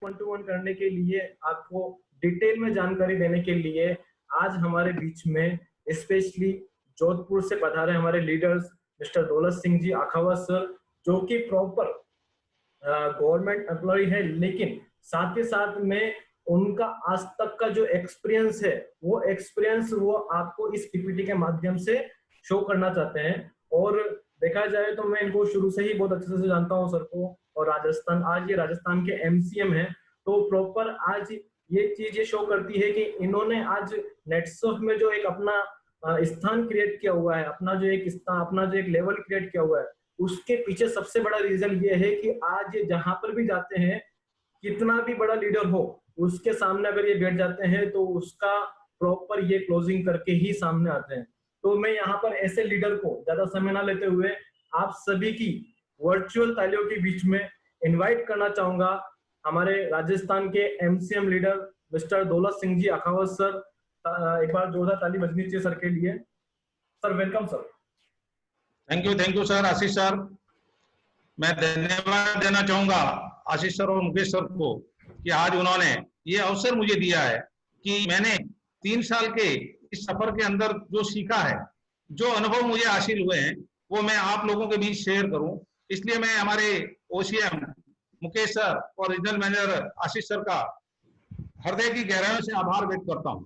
One two one करने के लिए, आपको डिटेल में जानकारी देने के लिए आज हमारे बीच में स्पेशली जोधपुर से पधारे हमारे leaders mister Daulat Singh ji अखावत sir, जो कि प्रॉपर गवर्नमेंट एम्प्लॉय है, लेकिन साथ ही साथ में उनका आज तक का जो एक्सपीरियंस है वो एक्सपीरियंस वो आपको इस पीपीटी के माध्यम से शो करना चाहते हैं। और देखा जाए तो मैं इनको शुरू से ही बहुत अच्छे से जानता हूँ सर को, और राजस्थान, आज ये राजस्थान के एमसीएम है, तो प्रॉपर आज ये चीज ये शो करती है कि इन्होंने आज नेटसर्फ में जो एक अपना स्थान क्रिएट किया हुआ है, अपना जो एक स्थान, अपना जो एक लेवल क्रिएट किया हुआ है, उसके पीछे सबसे बड़ा रीजन ये है कि आज ये जहां पर भी जाते हैं, कितना भी बड़ा लीडर हो, उसके सामने अगर ये बैठ जाते हैं तो उसका प्रॉपर ये क्लोजिंग करके ही सामने आते हैं। तो मैं यहाँ पर ऐसे लीडर को ज्यादा समय ना लेते हुए आप सभी की वर्चुअल तालियों के बीच में इनवाइट करना चाहूंगा हमारे राजस्थान के MCM leader mister Daulat Singh ji अखावत sir. एक बार जोरदार ताली बजनी चाहिए सर के लिए। Sir welcome sir. Thank you sir, Ashish sir. मैं धन्यवाद देना चाहूंगा आशीष सर और मुकेश सर को कि आज उन्होंने ये अवसर मुझे दिया है कि मैंने 3 साल के इस सफर के अंदर जो सीखा है, जो अनुभव मुझे हासिल हुए हैं, वो मैं आप लोगों के बीच शेयर करूं। इसलिए मैं हमारे ओसीएम मुकेश सर और रीजनल मैनेजर आशीष सर का हृदय की गहराइयों से आभार व्यक्त करता हूं।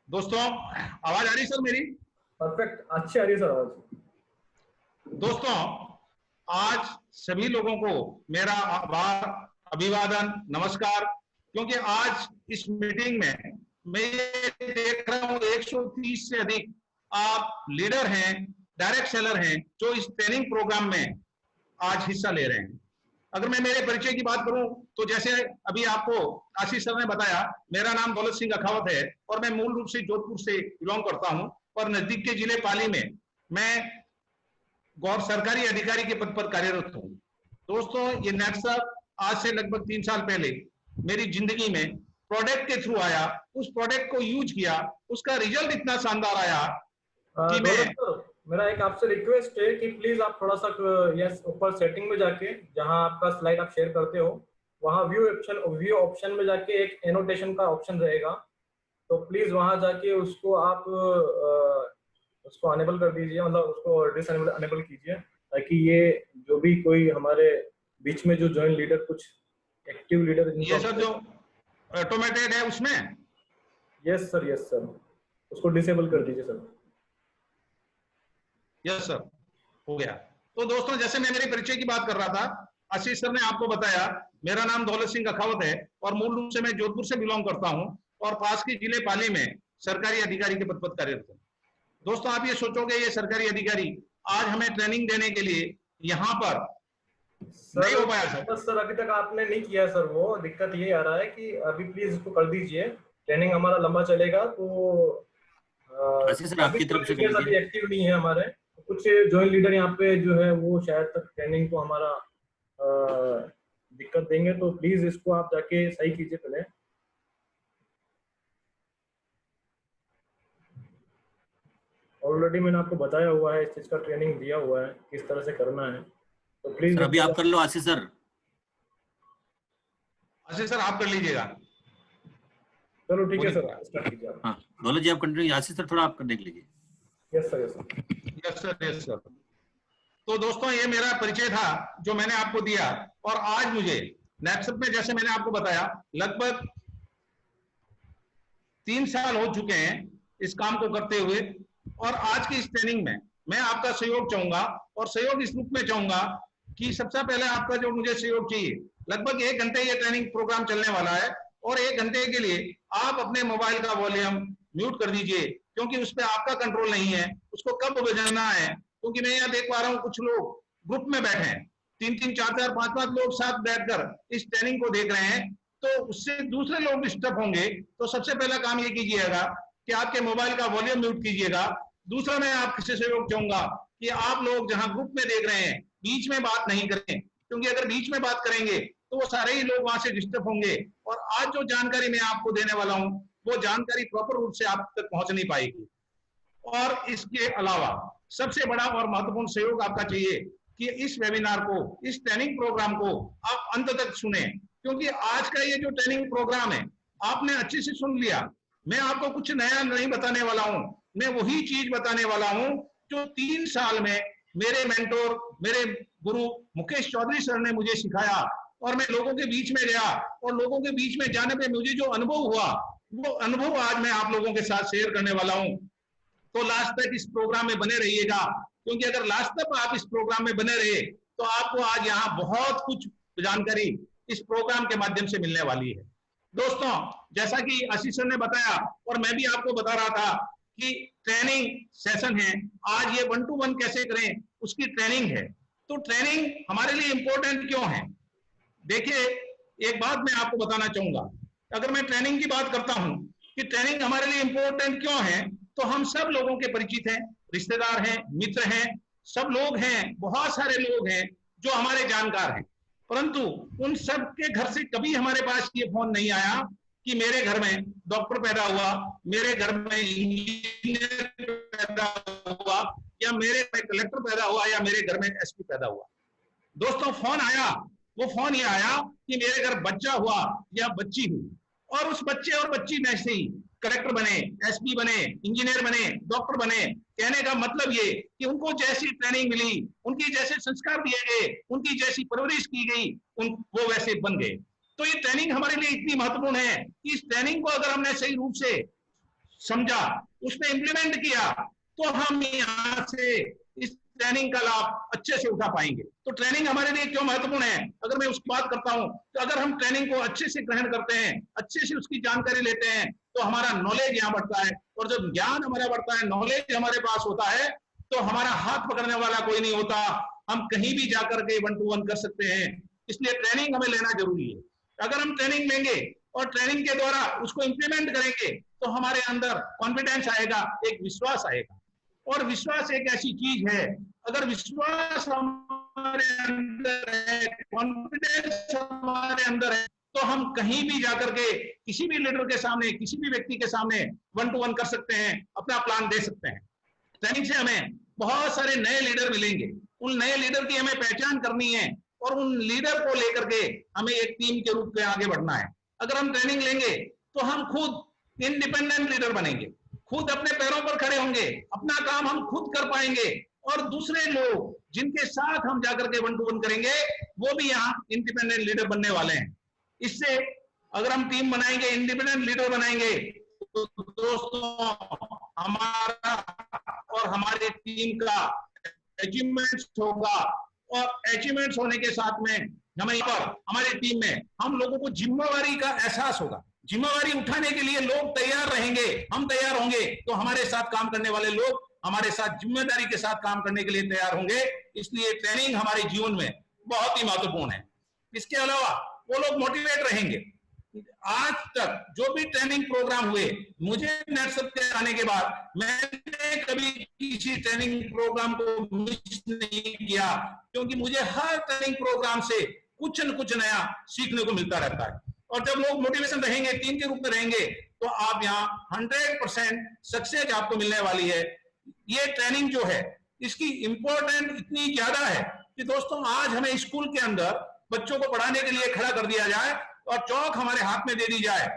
दोस्तों, आवाज आ रही सर मेरी? परफेक्ट, अच्छी आ रही सर आवाज। दोस्तों, आज सभी लोगों को मेरा आभार, अभिवादन, नमस्कार, क्योंकि आज इस मीटिंग में मैं ये देख रहा हूं 130 से अधिक आप लीडर हैं, डायरेक्ट सेलर हैं, जो इस ट्रेनिंग प्रोग्राम में आज हिस्सा ले रहे हैं। अगर मैं मेरे परिचय की बात करूं तो जैसे अभी आपको आशीष सर ने बताया, मेरा नाम दौलत सिंह अखावत है और मैं मूल रूप से जोधपुर से बिलोंग करता हूं और नजदीक के जिले पाली में मैं गौर सरकारी अधिकारी के पद पर कार्यरत हूं। दोस्तों, ये नेटसर्फ आज से लगभग 3 साल पहले मेरी जिंदगी में प्रोडक्ट के थ्रू आया, उस प्रोडक्ट को यूज किया, उसका रिजल्ट इतना शानदार आया कि मेरा एक आपसे रिक्वेस्ट है कि प्लीज आप थोड़ा सा यस ऊपर सेटिंग में जाके, जहां आपका स्लाइड आप शेयर करते हो, वहां व्यू ऑप्शन में जाके एक एनोटेशन का ऑप्शन रहेगा, तो प्लीज वहां जाके उसको आप उसको अनेबल कर दीजिए, मतलब उसको डिसअनेबल कीजिए, ताकि ये जो भी कोई हमारे बीच में जो जॉइंट लीडर, कुछ एक्टिव लीडर, ये सर जो ऑटोमेटेड है उसमें, यस सर, उसको डिसेबल कर दीजिए सर। यस सर, हो गया। तो दोस्तों, जैसे मैं मेरे परिचय की बात कर रहा था, आशीष सर ने आपको बताया मेरा नाम दौलत सिंह अखावत है और मूल रूप से मैं जोधपुर से बिलोंग करता हूं और पास के जिले पाली में सरकारी अधिकारी के पद पर कार्यरत हूं। दोस्तों, आप ये सोचोगे ये सरकारी अधिकारी आज हमें ट्रेनिंग देने के लिए यहाँ पर नहीं हो पाया सर अभी तक आपने नहीं किया सर, वो दिक्कत ये आ रहा है कि अभी प्लीज इसको कर दीजिए, ट्रेनिंग हमारा लंबा चलेगा, तो सर आपकी तरफ से अभी एक्टिव नहीं है हमारे, कुछ जॉइंट लीडर यहाँ पे जो है वो शायद तक ट्रेनिंग को हमारा दिक्कत देंगे, तो प्लीज इसको आप जाके सही कीजिए पहले। ऑलरेडी मैंने आपको बताया हुआ है, इस चीज का ट्रेनिंग दिया हुआ है किस तरह से करना है, तो प्लीज अभी आप कर लो आशीष सर। आशीष सर आप कर लीजिएगा। चलो ठीक है सर, स्टार्ट कीजिए आप। हाँ दौलत जी आप कंटिन्यू, आशीष सर थोड़ा आप देख लीजिए। Yes sir. तो दोस्तों, ये मेरा परिचय था जो मैंने आपको दिया, और आज मुझे नेटसर्फ में, जैसे मैंने आपको बताया, लगभग 3 साल हो चुके हैं इस काम को करते हुए, और आज की इस ट्रेनिंग में मैं आपका सहयोग चाहूंगा, और सहयोग इस रूप में चाहूंगा कि सबसे पहले आपका जो मुझे सहयोग चाहिए, लगभग 1 घंटे ये ट्रेनिंग प्रोग्राम चलने वाला है, और 1 घंटे के लिए आप अपने मोबाइल का वॉल्यूम म्यूट कर दीजिए, क्योंकि उस पर आपका कंट्रोल नहीं है उसको कब बजाना है। क्योंकि मैं यहाँ देख पा रहा हूँ कुछ लोग ग्रुप में बैठे हैं, 3-3, 4-4, 5-5 लोग साथ बैठकर इस ट्रेनिंग को देख रहे हैं, तो उससे दूसरे लोग डिस्टर्ब होंगे। तो सबसे पहला काम ये कीजिएगा कि आपके मोबाइल का वॉल्यूम म्यूट कीजिएगा। दूसरा, मैं आपसे सहयोग चाहूंगा कि आप लोग जहां ग्रुप में देख रहे हैं बीच में बात नहीं करें, क्योंकि अगर बीच में बात करेंगे तो वो सारे ही लोग वहां से डिस्टर्ब होंगे, और आज जो जानकारी मैं आपको देने वाला हूं वो जानकारी प्रॉपर रूप से आप तक पहुंच नहीं पाएगी। और इसके अलावा सबसे बड़ा और महत्वपूर्ण सहयोग आपका चाहिए कि इस वेबिनार को, इस ट्रेनिंग प्रोग्राम को आप अंत तक सुने, क्योंकि आज का ये जो ट्रेनिंग प्रोग्राम है आपने अच्छे से सुन लिया। मैं आपको कुछ नया नहीं बताने वाला हूं, मैं वही चीज बताने वाला हूं जो 3 साल में मेरे मेंटोर, मेरे गुरु मुकेश चौधरी सर ने मुझे सिखाया। और मैं लोगों के बीच में गया और लोगों के बीच में जाने पे मुझे जो अनुभव हुआ, वो अनुभव आज मैं आप लोगों के साथ शेयर करने वाला हूं। तो लास्ट तक इस प्रोग्राम में बने रहिएगा, क्योंकि अगर लास्ट तक आप इस प्रोग्राम में बने रहे तो आपको आज यहाँ बहुत कुछ जानकारी इस प्रोग्राम के माध्यम से मिलने वाली है। दोस्तों, जैसा कि आशीष सर ने बताया और मैं भी आपको बता रहा था कि ट्रेनिंग सेशन है आज, ये 1 to 1 कैसे करें उसकी ट्रेनिंग है। तो ट्रेनिंग हमारे लिए इंपॉर्टेंट क्यों है? देखिए, एक बात मैं आपको बताना चाहूंगा। अगर मैं ट्रेनिंग की बात करता हूं कि ट्रेनिंग हमारे लिए इंपॉर्टेंट क्यों है, तो हम सब लोगों के परिचित हैं, रिश्तेदार हैं, मित्र हैं, सब लोग हैं, बहुत सारे लोग हैं जो हमारे जानकार हैं। परंतु उन सब के घर से कभी हमारे पास ये फोन नहीं आया कि मेरे घर में डॉक्टर पैदा हुआ, मेरे घर में इंजीनियर पैदा हुआ, या मेरे में कलेक्टर पैदा हुआ, या मेरे घर में एसपी पैदा हुआ। दोस्तों, फोन आया, वो फोन ये आया कि मेरे घर बच्चा हुआ या बच्ची हुई, और उस बच्चे और बच्ची में से ही कलेक्टर बने, एसपी बने, इंजीनियर बने, डॉक्टर बने। कहने का मतलब ये कि उनको जैसी ट्रेनिंग मिली, उनकी जैसे संस्कार दिए गए, उनकी जैसी परवरिश की गई, वो वैसे बन गए। तो ये ट्रेनिंग हमारे लिए इतनी महत्वपूर्ण है कि इस ट्रेनिंग को अगर हमने सही रूप से समझा, उसमें इंप्लीमेंट किया, तो हम यहाँ से इस ट्रेनिंग का लाभ अच्छे से उठा पाएंगे। तो ट्रेनिंग हमारे लिए क्यों महत्वपूर्ण है, अगर मैं उसकी बात करता हूं, तो अगर हम ट्रेनिंग को अच्छे से ग्रहण करते हैं, अच्छे से उसकी जानकारी लेते हैं, तो हमारा नॉलेज यहाँ बढ़ता है। और जब ज्ञान हमारा बढ़ता है, नॉलेज हमारे पास होता है, तो हमारा हाथ पकड़ने वाला कोई नहीं होता, हम कहीं भी जाकर के 1 to 1 कर सकते हैं। इसलिए ट्रेनिंग हमें लेना जरूरी है। अगर हम ट्रेनिंग लेंगे और ट्रेनिंग के द्वारा उसको इंप्लीमेंट करेंगे, तो हमारे अंदर कॉन्फिडेंस आएगा, एक विश्वास आएगा। और विश्वास एक ऐसी चीज है, अगर विश्वास हमारे अंदर है, कॉन्फिडेंस हमारे अंदर है, तो हम कहीं भी जाकर के किसी भी लीडर के सामने, किसी भी व्यक्ति के सामने 1 to 1 कर सकते हैं, अपना प्लान दे सकते हैं। ट्रेनिंग से हमें बहुत सारे नए लीडर मिलेंगे, उन नए लीडर की हमें पहचान करनी है और उन लीडर को लेकर के हमें एक टीम के रूप में आगे बढ़ना है। अगर हम ट्रेनिंग लेंगे तो हम खुद इंडिपेंडेंट लीडर बनेंगे, खुद अपने पैरों पर खड़े होंगे, अपना काम हम खुद कर पाएंगे, और दूसरे लोग जिनके साथ हम जाकर के 1 to 1 करेंगे, वो भी यहाँ इंडिपेंडेंट लीडर बनने वाले हैं। इससे अगर हम टीम बनाएंगे, इंडिपेंडेंट लीडर बनाएंगे, तो दोस्तों हमारा और हमारी टीम का अचीवमेंट्स होगा, और अचीवमेंट्स होने के साथ में हमें पर हमारी टीम में हम लोगों को जिम्मेवारी का एहसास होगा। जिम्मेवारी उठाने के लिए लोग तैयार रहेंगे, हम तैयार होंगे, तो हमारे साथ काम करने वाले लोग हमारे साथ जिम्मेदारी के साथ काम करने के लिए तैयार होंगे। इसलिए ट्रेनिंग हमारे जीवन में बहुत ही महत्वपूर्ण है। इसके अलावा वो लोग मोटिवेट रहेंगे। आज तक जो भी ट्रेनिंग प्रोग्राम हुए, मुझे नेटसप के आने के बाद मैंने कभी किसी ट्रेनिंग प्रोग्राम को मिस नहीं किया, क्योंकि मुझे हर ट्रेनिंग प्रोग्राम से कुछ न कुछ नया सीखने को मिलता रहता है। और जब लोग मोटिवेशन रहेंगे, टीम के रूप में रहेंगे, तो आप यहाँ 100% सक्सेस आपको मिलने वाली है। ये ट्रेनिंग जो है, इसकी इंपॉर्टेंट इतनी ज्यादा है कि दोस्तों आज हमें स्कूल के अंदर बच्चों को पढ़ाने के लिए खड़ा कर दिया जाए और चौक हमारे हाथ में दे दी जाए,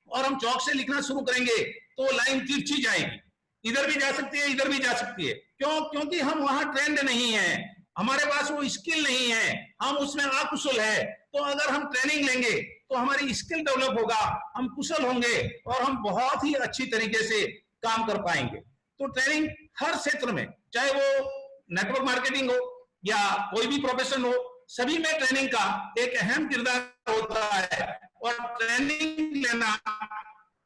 और हम चौक से लिखना शुरू करेंगे तो लाइन तिरछी जाएगी, इधर भी जा सकती है, इधर भी जा सकती है। क्यों? क्योंकि हम वहां ट्रेंड नहीं है, हमारे पास वो स्किल नहीं है, हम उसमें अकुशल है। तो अगर हम ट्रेनिंग लेंगे तो हमारी स्किल डेवलप होगा, हम कुशल होंगे और हम बहुत ही अच्छी तरीके से काम कर पाएंगे। तो ट्रेनिंग हर क्षेत्र में, चाहे वो नेटवर्क मार्केटिंग हो या कोई भी प्रोफेशन हो, सभी में ट्रेनिंग का एक अहम किरदार होता है, और ट्रेनिंग लेना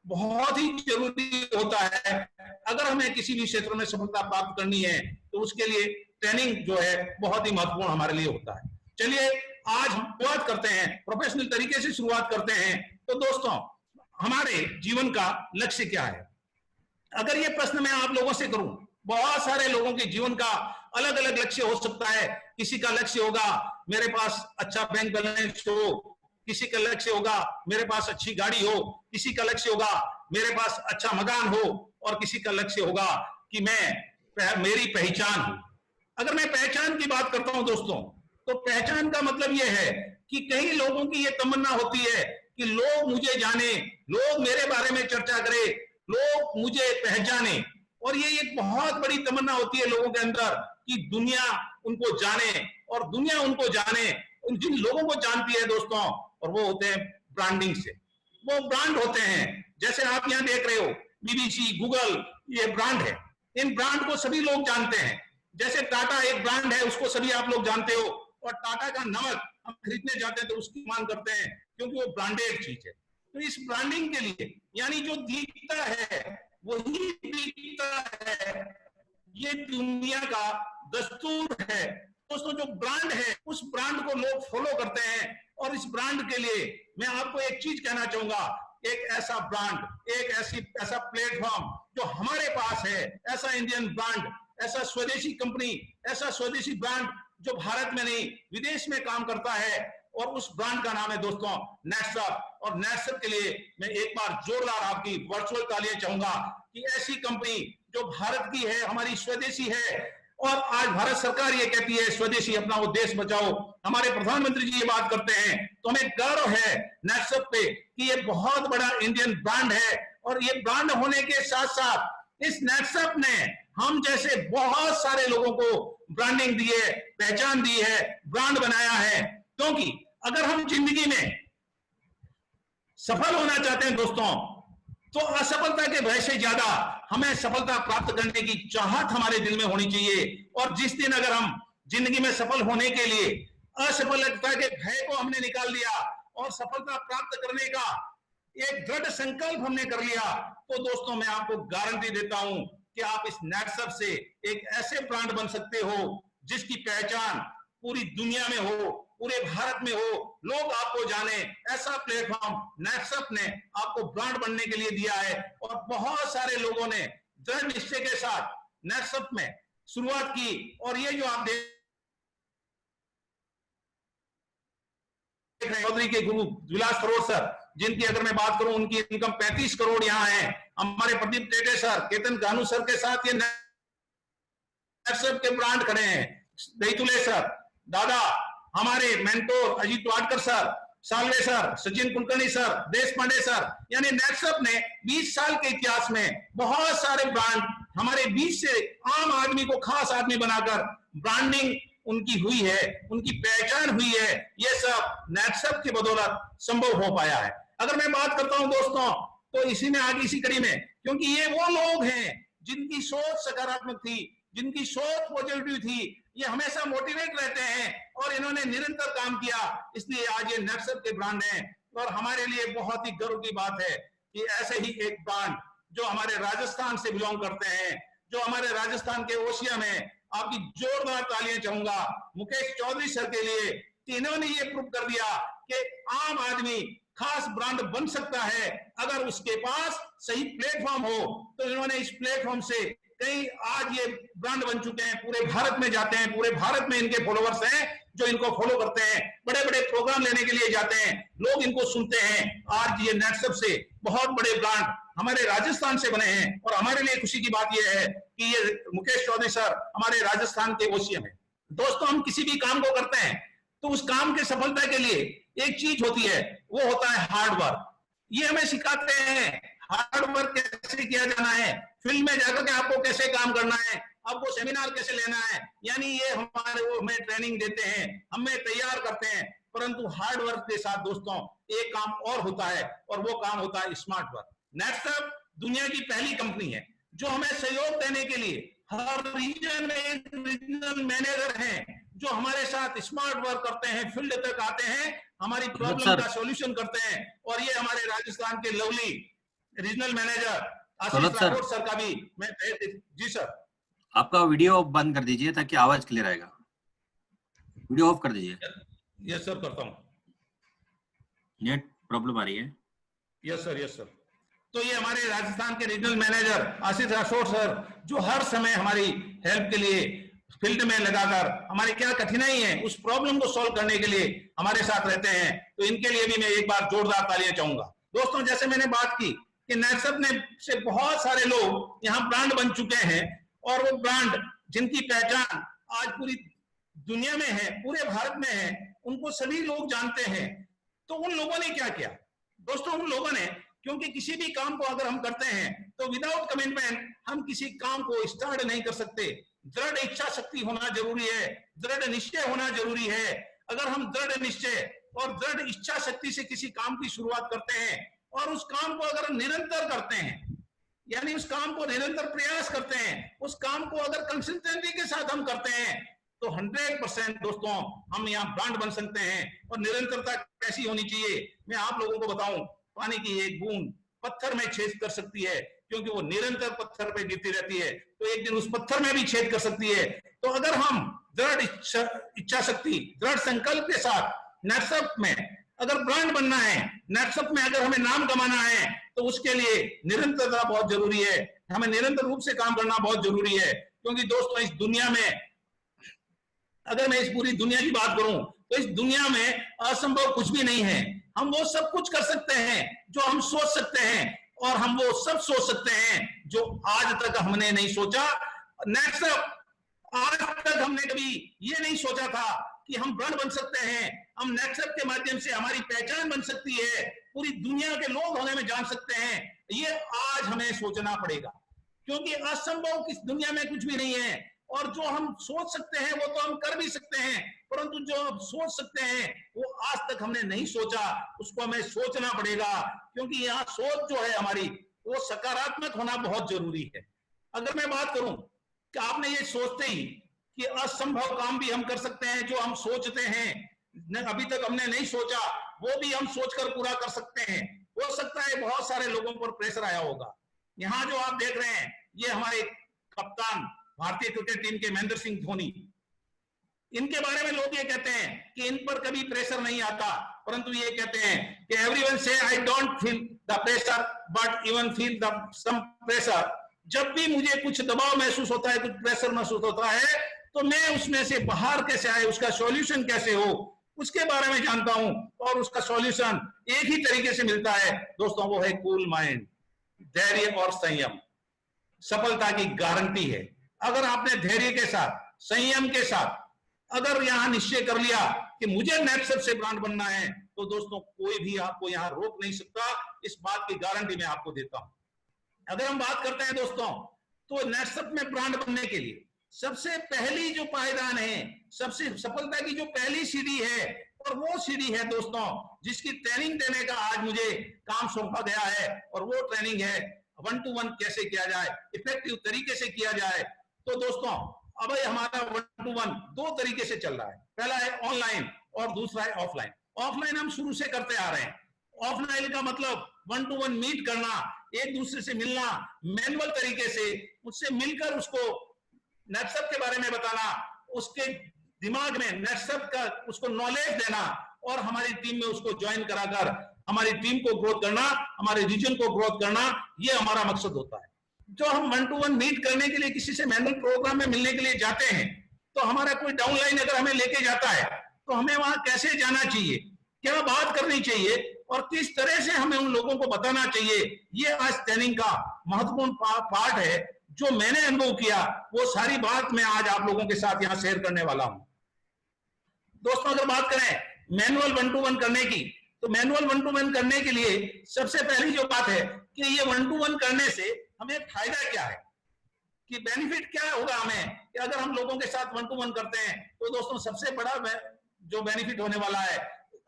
बहुत ही जरूरी होता है। अगर हमें किसी भी क्षेत्र में सफलता प्राप्त करनी है, तो उसके लिए ट्रेनिंग जो है बहुत ही महत्वपूर्ण हमारे लिए होता है। चलिए आज हम शुरुआत करते हैं, प्रोफेशनल तरीके से शुरुआत करते हैं। तो दोस्तों, हमारे जीवन का लक्ष्य क्या है? अगर ये प्रश्न मैं आप लोगों से करूं, बहुत सारे लोगों के जीवन का अलग अलग लक्ष्य हो सकता है। किसी का लक्ष्य होगा मेरे पास अच्छा बैंक बैलेंस हो, किसी का लक्ष्य होगा मेरे पास अच्छी गाड़ी हो, किसी का लक्ष्य होगा मेरे पास अच्छा मकान हो, और किसी का लक्ष्य होगा कि मेरी पहचान हो। अगर मैं पहचान की बात करता हूं दोस्तों, तो पहचान का मतलब यह है कि कई लोगों की ये तमन्ना होती है कि लोग मुझे जाने, लोग मेरे बारे में चर्चा करें, लोग मुझे पहचाने। और ये एक बहुत बड़ी तमन्ना होती है लोगों के अंदर कि दुनिया उनको जाने, और दुनिया उनको जाने उन जिन लोगों को जानती है दोस्तों, और वो होते हैं ब्रांडिंग से, वो ब्रांड होते हैं। जैसे आप यहाँ देख रहे हो बीबीसी, गूगल, ये ब्रांड है। इन ब्रांड को सभी लोग जानते हैं। जैसे टाटा एक ब्रांड है, उसको सभी आप लोग जानते हो, और टाटा का नमक हम खरीदने जाते हैं तो उसकी मांग करते हैं क्योंकि वो ब्रांडेड चीज है। तो इस ब्रांडिंग के लिए, यानी जो दिखता है वही बिकता है, ये दुनिया का दस्तूर है दोस्तों। जो ब्रांड है उस ब्रांड को लोग फॉलो करते हैं, और इस ब्रांड के लिए मैं आपको एक चीज कहना चाहूंगा, एक ऐसा ब्रांड, एक ऐसा प्लेटफॉर्म जो हमारे पास है, ऐसा इंडियन ब्रांड, ऐसा स्वदेशी कंपनी, ऐसा स्वदेशी ब्रांड जो भारत में नहीं विदेश में काम करता है, और उस ब्रांड का नाम है दोस्तों नेटसप। और नेटसप के लिए मैं एक बार जोरदार आपकी वर्चुअल तालियां चाहूंगा कि ऐसी कंपनी जो भारत की है, हमारी स्वदेशी है, और आज भारत सरकार ये कहती है स्वदेशी अपनाओ देश बचाओ, हमारे प्रधानमंत्री जी ये बात करते हैं, तो हमें गर्व है नेटसप पे कि ये बहुत बड़ा इंडियन ब्रांड है। और ये ब्रांड होने के साथ साथ इस नेटसप ने हम जैसे बहुत सारे लोगों को ब्रांडिंग दी है, पहचान दी है, ब्रांड बनाया है। क्योंकि अगर हम जिंदगी में सफल होना चाहते हैं दोस्तों, तो असफलता के भय से ज्यादा हमें सफलता प्राप्त करने की चाहत हमारे दिल में होनी चाहिए। और जिस दिन अगर हम जिंदगी में सफल होने के लिए असफलता के भय को हमने निकाल दिया और सफलता प्राप्त करने का एक दृढ़ संकल्प हमने कर लिया, तो दोस्तों मैं आपको गारंटी देता हूं कि आप इस नेटसप से एक ऐसे ब्रांड बन सकते हो जिसकी पहचान पूरी दुनिया में हो, पूरे भारत में हो, लोग आपको जाने। ऐसा प्लेटफॉर्म नेटसप ने आपको ब्रांड बनने के लिए दिया है, और बहुत सारे लोगों ने दृढ़ निश्चय के साथ नेटसप में शुरुआत की। और ये जो आप देख चौधरी के गुरु विलास करोड़ सर, जिनकी अगर मैं बात करूं उनकी इनकम 35 करोड़ यहाँ है। हमारे प्रदीप टेटे सर, केतन कानू सर के साथ ये नेटसप के ब्रांड खड़े हैं। दैतुले सर, दादा, हमारे mentor Ajit Wadkar sir, Salve sir, Sachin Kulkarni sir, देश पांडे सर, यानी नेटसप ने 20 साल के इतिहास में बहुत सारे ब्रांड हमारे बीच से आम आदमी को खास आदमी बनाकर ब्रांडिंग उनकी हुई है, उनकी पहचान हुई है। ये सब नेटसप की बदौलत संभव हो पाया है। अगर मैं बात करता हूं दोस्तों, तो इसी में आगे इसी कड़ी में, क्योंकि ये वो लोग हैं जिनकी सोच सकारात्मक थी, जिनकी सोच पॉजिटिव थी, ये हमेशा मोटिवेट रहते हैं और इन्होंने निरंतर काम किया, इसलिए आज ये नेटसप के ब्रांड हैं। और हमारे लिए बहुत ही गर्व की बात है कि ऐसे ही एक ब्रांड जो हमारे राजस्थान से बिलोंग करते हैं, जो हमारे राजस्थान के ओसिया में, आपकी जोरदार तालियां चाहूंगा मुकेश चौधरी सर के लिए कि इन्होंने ये प्रूव कर दिया कि आम आदमी खास ब्रांड बन सकता है अगर उसके पास सही प्लेटफॉर्म हो। तो इन्होंने इस प्लेटफॉर्म से कई आज ये ब्रांड बन चुके हैं, पूरे भारत में जाते हैं, पूरे भारत में इनके फॉलोवर्स हैं जो इनको फॉलो करते हैं, बड़े बड़े प्रोग्राम लेने के लिए जाते हैं, लोग इनको सुनते हैं। आज ये नेटसप से बहुत बड़े ब्रांड हमारे राजस्थान से बने हैं, और हमारे लिए खुशी की बात यह है कि ये मुकेश चौधरी सर हमारे राजस्थान के ओसीएम है। दोस्तों, हम किसी भी काम को करते हैं तो उस काम के सफलता के लिए एक चीज होती है, वो होता है हार्ड वर्क। ये हमें सिखाते हैं हार्ड वर्क कैसे किया जाना है, फील्ड में जाकर के आपको कैसे काम करना है, आपको सेमिनार कैसे लेना है, यानी ये हमारे वो हमें ट्रेनिंग देते हैं, हमें तैयार करते हैं। परंतु हार्ड वर्क के साथ दोस्तों एक काम और होता है, और वो काम होता है स्मार्ट वर्क। नेटसप दुनिया की पहली कंपनी है जो हमें सहयोग देने के लिए हर रीजन में एक रीजनल मैनेजर हैं जो हमारे साथ स्मार्ट वर्क करते हैं, फील्ड तक आते हैं, हमारी प्रॉब्लम का सॉल्यूशन करते हैं। और ये हमारे राजस्थान के लवली रीजनल मैनेजर आशीष राठौर सर का भी मैं जी सर। आपका वीडियो बंद कर दीजिए ताकि आवाज क्लियर आएगा। वीडियो ऑफ कर दीजिए। यस सर, करता हूँ। नेट प्रॉब्लम आ रही है। Yes sir, yes sir. तो ये हमारे राजस्थान के रीजनल मैनेजर आशीष राठौर सर जो हर समय हमारी हेल्प के लिए फील्ड में लगाकर हमारी क्या कठिनाई है उस प्रॉब्लम को सॉल्व करने के लिए हमारे साथ रहते हैं। तो इनके लिए भी मैं एक बार जोरदार तालियां चाहूंगा। दोस्तों, जैसे मैंने बात की कि नेटसप ने से बहुत सारे लोग यहाँ ब्रांड बन चुके हैं, और वो ब्रांड जिनकी पहचान आज पूरी दुनिया में है, पूरे भारत में है, उनको सभी लोग जानते हैं। तो उन लोगों ने क्या किया दोस्तों, उन लोगों ने, क्योंकि किसी भी काम को अगर हम करते हैं तो विदाउट कमिटमेंट हम किसी काम को स्टार्ट नहीं कर सकते। दृढ़ इच्छा शक्ति होना जरूरी है, दृढ़ निश्चय होना जरूरी है। अगर हम दृढ़ निश्चय और दृढ़ इच्छा शक्ति से किसी काम की शुरुआत करते हैं और उस काम को अगर निरंतर करते हैं, यानी उस काम को निरंतर प्रयास करते हैं, उस काम को अगर कंसिस्टेंसी के साथ हम करते हैं, तो 100% दोस्तों हम यहाँ ब्रांड बन सकते हैं। और निरंतरता कैसी होनी चाहिए मैं आप लोगों को बताऊं। पानी की एक बूंद पत्थर में छेद कर सकती है, क्योंकि वो निरंतर पत्थर पे गिरती रहती है, तो एक दिन उस पत्थर में भी छेद कर सकती है। तो अगर हम दृढ़ इच्छा शक्ति, दृढ़ संकल्प के साथ नेटसप में अगर ब्रांड बनना है, नेटसप में अगर हमें नाम कमाना है, तो उसके लिए निरंतरता बहुत जरूरी है। हमें निरंतर रूप से काम करना बहुत जरूरी है, क्योंकि दोस्तों इस दुनिया में, अगर मैं इस पूरी दुनिया की बात करूं, तो इस दुनिया में असंभव कुछ भी नहीं है। हम वो सब कुछ कर सकते हैं जो हम सोच सकते हैं, और हम वो सब सोच सकते हैं जो आज तक हमने नहीं सोचा। नेटसप, आज तक हमने कभी ये नहीं सोचा था कि हम ब्रांड बन सकते हैं। हम नेटसप के माध्यम से हमारी पहचान बन सकती है, पूरी दुनिया के लोग हमें में जान सकते हैं। ये आज हमें सोचना पड़ेगा, क्योंकि असंभव किस दुनिया में कुछ भी नहीं है। और जो हम सोच सकते हैं वो तो हम कर भी सकते हैं, परंतु जो हम सोच सकते हैं वो आज तक हमने नहीं सोचा, उसको हमें सोचना पड़ेगा। क्योंकि यहाँ सोच जो है हमारी, वो सकारात्मक होना बहुत जरूरी है। अगर मैं बात करूं कि आपने ये सोचते ही कि असंभव काम भी हम कर सकते हैं, जो हम सोचते हैं अभी तक हमने नहीं सोचा, वो भी हम सोचकर पूरा कर सकते हैं। हो सकता है बहुत सारे लोगों पर प्रेशर आया होगा। यहाँ जो आप देख रहे हैं, ये हमारे कप्तान भारतीय क्रिकेट टीम के महेंद्र सिंह धोनी, इनके बारे में लोग ये कहते हैं कि इन पर कभी प्रेशर नहीं आता, परंतु ये कहते हैं कि एवरीवन से I don't feel the pressure but even feel the some pressure. जब भी मुझे कुछ दबाव महसूस होता है, कुछ प्रेशर महसूस होता है, तो मैं उसमें से बाहर कैसे आए, उसका सॉल्यूशन कैसे हो, उसके बारे में जानता हूं। और उसका सॉल्यूशन एक ही तरीके से मिलता है दोस्तों, वो है कूल माइंड, धैर्य और संयम। सफलता की गारंटी है। अगर आपने धैर्य के साथ, संयम के साथ अगर यहां निश्चय कर लिया कि मुझे नेटसप से ब्रांड बनना है, तो दोस्तों कोई भी आपको यहां रोक नहीं सकता। इस बात की गारंटी मैं आपको देता हूं। अगर हम बात करते हैं दोस्तों, तो नेटसप में ब्रांड बनने के लिए सबसे पहली जो पायदान है, सबसे सफलता की जो पहली सीढ़ी है, और वो सीढ़ी है दोस्तों जिसकी ट्रेनिंग देने का आज मुझे काम सौंपा गया है, और वो ट्रेनिंग है 1-to-1 कैसे किया जाए, इफेक्टिव तरीके से किया जाए। तो दोस्तों अब हमारा 1-to-1 दो तरीके से चल रहा है। पहला है ऑनलाइन और दूसरा है ऑफलाइन। ऑफलाइन हम शुरू से करते आ रहे हैं। ऑफलाइन का मतलब 1-to-1 मीट करना, एक दूसरे से मिलना, मैनुअल तरीके से उससे मिलकर उसको नेटसप के बारे में बताना, उसके दिमाग में नेटसप का उसको नॉलेज देना, और हमारी टीम में उसको ज्वाइन कराकर हमारी टीम को ग्रोथ करना, हमारे रीजन को ग्रोथ करना, ये हमारा मकसद होता है। जो हम 1-to-1 मीट करने के लिए किसी से मैनुअल प्रोग्राम में मिलने के लिए जाते हैं, तो हमारा कोई डाउनलाइन अगर हमें लेके जाता है, तो हमें वहां कैसे जाना चाहिए, क्या बात करनी चाहिए, और किस तरह से हमें उन लोगों को बताना चाहिए, ये आज ट्रेनिंग का महत्वपूर्ण पार्ट है। जो मैंने अनुभव किया वो सारी बात मैं आज आप लोगों के साथ यहाँ शेयर करने वाला हूं। दोस्तों अगर बात करें मैनुअल 1-to-1 करने की, तो मैनुअल 1-to-1 करने के लिए सबसे पहली जो बात है कि ये 1-to-1 करने से हमें फायदा क्या है, कि बेनिफिट क्या होगा हमें, कि अगर हम लोगों के साथ 1-to-1 करते हैं, तो दोस्तों सबसे बड़ा जो बेनिफिट होने वाला है,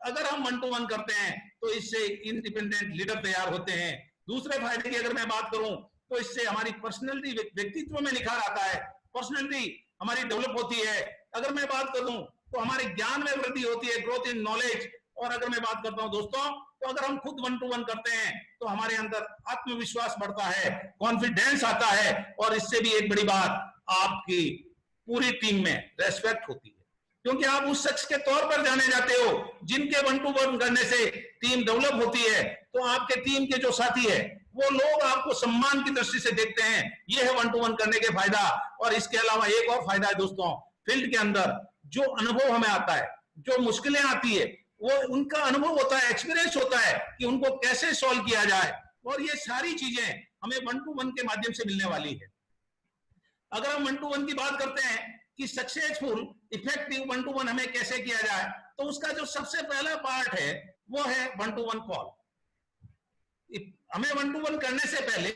अगर हम 1-to-1 करते हैं तो इससे इंडिपेंडेंट लीडर तैयार होते हैं। दूसरे फायदे की अगर मैं बात करूं, तो इससे हमारी पर्सनैलिटी, व्यक्तित्व में निखार आता है, पर्सनैलिटी हमारी डेवलप होती है। अगर मैं बात करूं तो हमारे ज्ञान में वृद्धि होती है, ग्रोथ इन नॉलेज। और अगर मैं बात करता हूं दोस्तों, तो अगर हम खुद 1-to-1 करते हैं तो हमारे अंदर आत्मविश्वास बढ़ता है, कॉन्फिडेंस आता है, और इससे भी एक बड़ी बात, आपकी पूरी टीम में रेस्पेक्ट होती है, क्योंकि आप उस शख्स के तौर पर जाने जाते हो जिनके 1-to-1 करने से टीम डेवलप होती है। तो आपके टीम के जो साथी है वो लोग आपको सम्मान की दृष्टि से देखते हैं। ये है 1-to-1 करने के फायदा। और इसके अलावा एक और फायदा है दोस्तों, फील्ड के अंदर जो अनुभव हमें आता है, जो मुश्किलें आती है, वो उनका अनुभव होता है, एक्सपीरियंस होता है कि उनको कैसे सॉल्व किया जाए, और ये सारी चीजें हमें 1-to-1 के माध्यम से मिलने वाली है। अगर हम 1-to-1 की बात करते हैं कि सक्सेसफुल इफेक्टिव 1-to-1 हमें कैसे किया जाए, तो उसका जो सबसे पहला पार्ट है वो है 1-to-1 कॉल। हमें 1-to-1 करने से पहले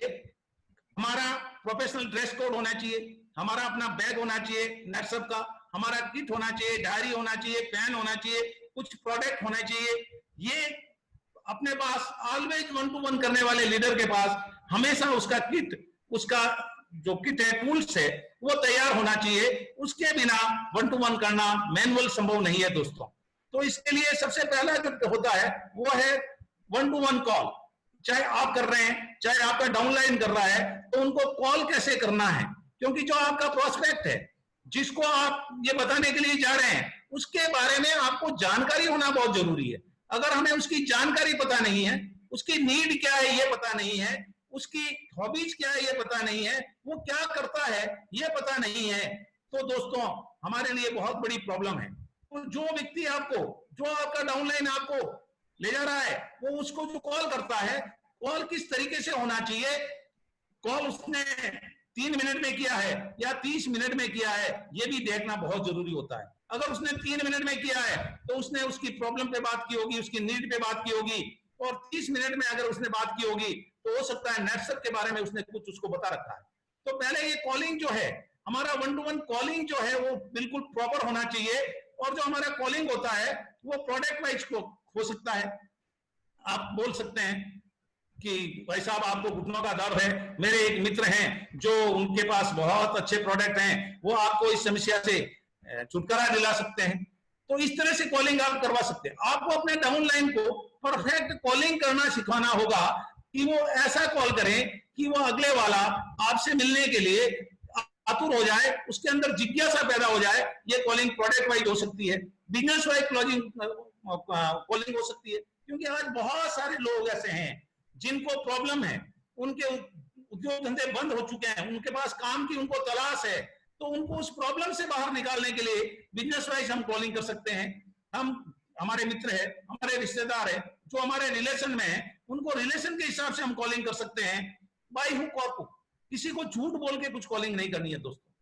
हमारा प्रोफेशनल ड्रेस कोड होना चाहिए, हमारा अपना बैग होना चाहिए नेटसप का, हमारा किट होना चाहिए, डायरी होना चाहिए, पेन होना चाहिए, कुछ प्रोडक्ट होना चाहिए। ये अपने पास ऑलवेज 1-to-1 करने वाले लीडर के पास हमेशा उसका किट, उसका जो किट है, टूल्स है, वो तैयार होना चाहिए। उसके बिना 1-to-1 करना मैनुअल संभव नहीं है दोस्तों। तो इसके लिए सबसे पहला जो होता है वो है 1-to-1 कॉल। चाहे आप कर रहे हैं, चाहे आपका डाउनलाइन कर रहा है, तो उनको कॉल कैसे करना है, क्योंकि जो आपका प्रोस्पेक्ट है, जिसको आप ये बताने के लिए जा रहे हैं, उसके बारे में आपको जानकारी होना बहुत जरूरी है। अगर हमें उसकी जानकारी पता नहीं है, उसकी नीड क्या है ये पता नहीं है, उसकी हॉबीज क्या है ये पता नहीं है, वो क्या करता है ये पता नहीं है, तो दोस्तों हमारे लिए बहुत बड़ी प्रॉब्लम है। तो जो व्यक्ति आपको, जो आपका डाउनलाइन आपको ले जा रहा है, वो उसको जो कॉल करता है, कॉल किस तरीके से होना चाहिए, कॉल उसने 3 मिनट में किया है या 30 मिनट में किया है, ये भी देखना बहुत जरूरी होता है। अगर उसने 3 मिनट में किया है तो उसने उसकी प्रॉब्लम पे बात की होगी, उसकी नीड पे बात की होगी, और 30 मिनट में अगर उसने बात की होगी तो हो सकता है नेटसप के बारे में उसने कुछ उसको बता रखा है। तो पहले ये कॉलिंग जो है, हमारा 1-to-1 कॉलिंग जो है वो बिल्कुल प्रॉपर होना चाहिए। और जो हमारा कॉलिंग होता है वो प्रोडक्ट वाइज हो सकता है। आप बोल सकते हैं कि भाई साहब आपको घुटनों का दर्द है, मेरे एक मित्र हैं जो उनके पास बहुत अच्छे प्रोडक्ट हैं, वो आपको इस समस्या से छुटकारा दिला सकते हैं। तो इस तरह से कॉलिंग आप करवा सकते हैं। आपको अपने डाउनलाइन को परफेक्ट कॉलिंग करना सिखाना होगा कि वो ऐसा कॉल करें कि वो अगले वाला आपसे मिलने के लिए आतुर हो जाए, उसके अंदर जिज्ञासा पैदा हो जाए। ये कॉलिंग प्रोडक्ट वाइज हो सकती है, बिजनेस वाइज कॉलिंग हो सकती है, क्योंकि आज बहुत सारे लोग ऐसे हैं जिनको प्रॉब्लम है, उनके उद्योग धंधे बंद हो चुके हैं, उनके पास काम की उनको तलाश है, तो उनको उस प्रॉब्लम से बाहर निकालने के लिए बिजनेस वाइज हम कॉलिंग कर सकते हैं। हम, हमारे मित्र है, हमारे रिश्तेदार है, जो हमारे रिलेशन में है, उनको रिलेशन के हिसाब से हम कॉलिंग कर सकते हैं, बाय हुक और क्रुक। किसी को झूठ बोल के कुछ कॉलिंग नहीं करनी है दोस्तों,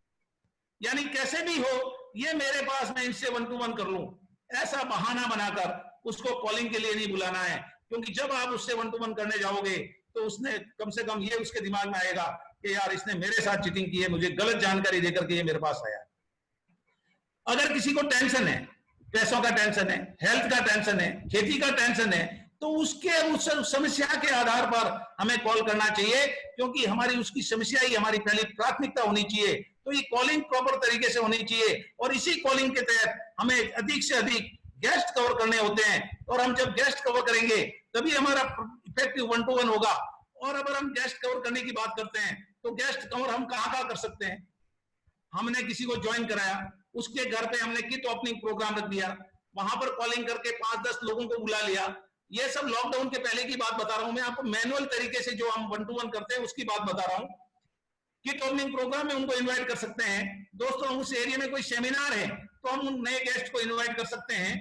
यानी कैसे भी हो ये मेरे पास, मैं इनसे 1-to-1 कर लूं, ऐसा बहाना बनाकर उसको कॉलिंग के लिए नहीं बुलाना है। क्योंकि जब आप उससे 1-to-1 करने जाओगे तो उसने कम से कम ये उसके दिमाग में आएगा कि यार इसने मेरे साथ चीटिंग की है, मुझे गलत जानकारी देकर के ये मेरे पास आया। अगर किसी को टेंशन है, पैसों का टेंशन है, हेल्थ का टेंशन है, खेती का टेंशन है, तो उसके उस समस्या के आधार पर हमें कॉल करना चाहिए, क्योंकि हमारी उसकी समस्या ही हमारी पहली प्राथमिकता होनी चाहिए। तो ये कॉलिंग प्रॉपर तरीके से होनी चाहिए, और इसी कॉलिंग के तहत हमें अधिक से अधिक गेस्ट कवर करने होते हैं, और हम जब गेस्ट कवर करेंगे तभी हमारा इफेक्टिव 1-to-1 होगा। और अगर हम गेस्ट कवर करने की बात करते हैं तो गेस्ट कवर हम कहां कर सकते हैं। हमने किसी को ज्वाइन कराया, उसके घर पे हमने किट ओपनिंग प्रोग्राम रख दिया, वहां पर कॉलिंग करके 5-10 लोगों को बुला लिया। ये सब लॉकडाउन के पहले की बात बता रहा हूं मैं आपको, मैनुअल तरीके से जो हम 1-to-1 करते हैं उसकी बात बता रहा हूं। किट ओपनिंग प्रोग्राम में उनको इन्वाइट कर सकते हैं। दोस्तों उस एरिया में कोई सेमिनार है तो हम उन नए गेस्ट को इन्वाइट कर सकते हैं।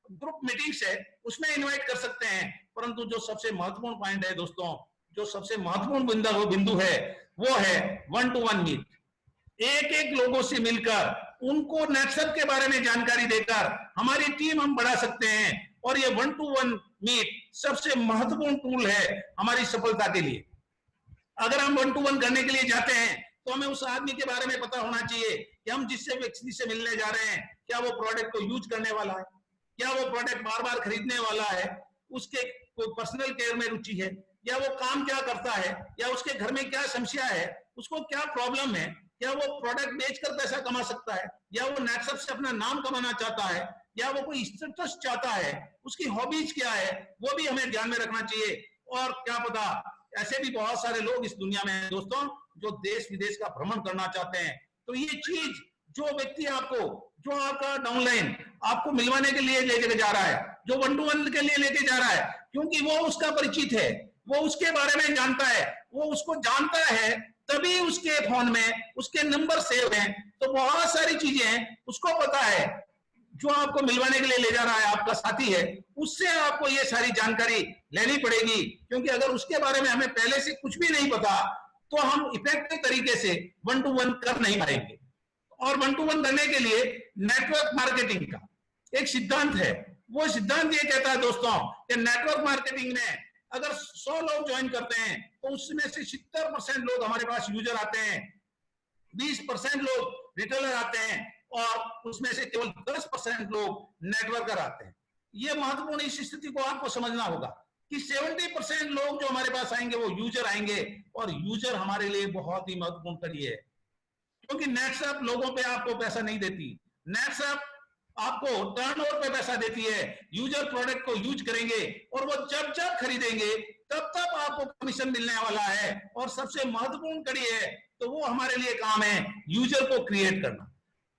ग्रुप मीटिंग्स है उसमें इन्वाइट कर सकते हैं। परंतु जो सबसे महत्वपूर्ण पॉइंट है दोस्तों, जो सबसे महत्वपूर्ण बिंदु है वो है 1-to-1 मीट। एक एक लोगों से मिलकर उनको नेटसप के बारे में जानकारी देकर हमारी टीम हम बढ़ा सकते हैं। और ये 1-to-1 मीट सबसे महत्वपूर्ण टूल है हमारी सफलता के लिए। अगर हम 1-to-1 करने के लिए जाते हैं तो हमें उस आदमी के बारे में पता होना चाहिए कि हम जिससे व्यक्ति से मिलने जा रहे हैं, क्या वो प्रोडक्ट को यूज करने वाला है, क्या वो प्रोडक्ट बार बार खरीदने वाला है, उसके कोई पर्सनल केयर में रुचि है, या वो काम क्या करता है, या उसके घर में क्या समस्या है, उसको क्या प्रॉब्लम है, क्या वो प्रोडक्ट बेचकर पैसा कमा सकता है, या वो नेटसप से अपना नाम कमाना चाहता है, या वो कोई स्टेटस चाहता है, उसकी हॉबीज क्या है, वो भी हमें ध्यान में रखना चाहिए। और क्या पता ऐसे भी बहुत सारे लोग इस दुनिया में हैं दोस्तों जो देश विदेश का भ्रमण करना चाहते हैं। तो ये चीज जो व्यक्ति आपको, जो आपका डाउनलाइन आपको मिलवाने के लिए लेके जा रहा है, जो 1-to-1 के लिए लेके जा रहा है, क्योंकि वो उसका परिचित है, वो उसके बारे में जानता है, वो उसको जानता है, तभी उसके फोन में उसके नंबर सेव हैं। तो बहुत सारी चीजें उसको पता है। जो आपको मिलवाने के लिए ले जा रहा है आपका साथी है, उससे आपको ये सारी जानकारी लेनी पड़ेगी, क्योंकि अगर उसके बारे में हमें पहले से कुछ भी नहीं पता तो हम इफेक्टिव तरीके से 1-to-1 कर नहीं पाएंगे। और 1 to 1 करने के लिए नेटवर्क मार्केटिंग का एक सिद्धांत है। वो सिद्धांत ये कहता है दोस्तों कि नेटवर्क मार्केटिंग में अगर 100 लोग ज्वाइन करते हैं तो उसमें से 70% लोग हमारे पास यूजर आते हैं, 20% लोग रिटेलर आते हैं और उसमें से केवल 10% लोग नेटवर्कर आते हैं। ये महत्वपूर्ण, इस स्थिति को आपको समझना होगा कि 70% लोग जो हमारे पास आएंगे वो यूजर आएंगे, और यूजर हमारे लिए बहुत ही महत्वपूर्ण कड़ी है, क्योंकि नेटसप लोगों पे आपको पैसा नहीं देती, नेटसप आपको टर्नओवर पे पैसा देती है। यूजर प्रोडक्ट को यूज करेंगे और वो जब जब खरीदेंगे तब तब आपको कमीशन मिलने वाला है, और सबसे महत्वपूर्ण कड़ी है तो वो हमारे लिए काम है यूजर को क्रिएट करना।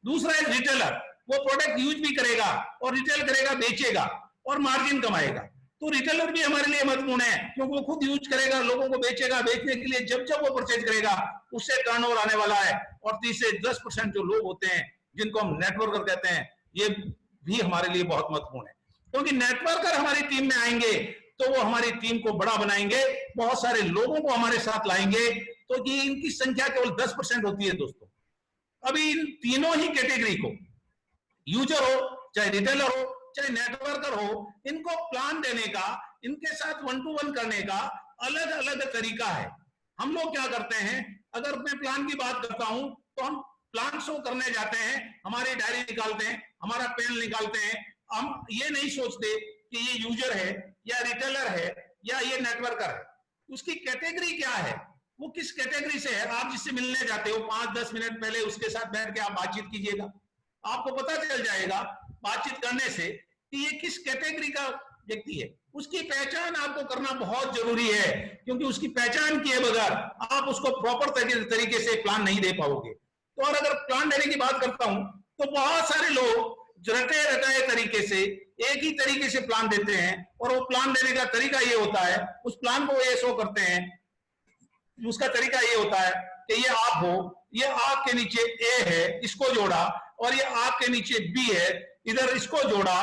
दूसरा है रिटेलर, वो प्रोडक्ट यूज भी करेगा और रिटेल करेगा, बेचेगा और मार्जिन कमाएगा। तो रिटेलर भी हमारे लिए महत्वपूर्ण है, क्योंकि वो खुद यूज करेगा, लोगों को बेचेगा, बेचने के लिए जब जब वो परचेज करेगा उससे टर्नओवर आने वाला है। और तीसरे 10% जो लोग होते हैं जिनको हम नेटवर्कर कहते हैं, ये भी हमारे लिए बहुत महत्वपूर्ण है, क्योंकि नेटवर्कर हमारी टीम में आएंगे तो वो हमारी टीम को बड़ा बनाएंगे, बहुत सारे लोगों को हमारे साथ लाएंगे। तो ये इनकी संख्या केवल 10% होती है दोस्तों। अभी इन तीनों ही कैटेगरी को, यूजर हो चाहे रिटेलर हो चाहे नेटवर्कर हो, इनको प्लान देने का, इनके साथ 1 to 1 करने का अलग अलग तरीका है। हम लोग क्या करते हैं, अगर मैं प्लान की बात करता हूं तो हम प्लान शो करने जाते हैं, हमारी डायरी निकालते हैं, हमारा पेन निकालते हैं, हम ये नहीं सोचते कि ये यूजर है या रिटेलर है या ये नेटवर्कर है, उसकी कैटेगरी क्या है, वो किस कैटेगरी से है। आप जिससे मिलने जाते हो 5-10 मिनट पहले उसके साथ बैठ के आप बातचीत कीजिएगा, आपको पता चल जाएगा बातचीत करने से कि ये किस कैटेगरी का व्यक्ति है। उसकी पहचान आपको करना बहुत जरूरी है, क्योंकि उसकी पहचान किए बगैर आप उसको प्रॉपर तरीके से प्लान नहीं दे पाओगे। तो और अगर प्लान देने की बात करता हूं तो बहुत सारे लोग रटे रटाए तरीके से एक ही तरीके से प्लान देते हैं, और वो प्लान देने का तरीका ये होता है, उस प्लान को ये शो करते हैं, उसका तरीका ये होता है कि ये आप हो, ये आग के नीचे ए है, इसको जोड़ा, और ये आग के नीचे बी है, इधर इसको जोड़ा।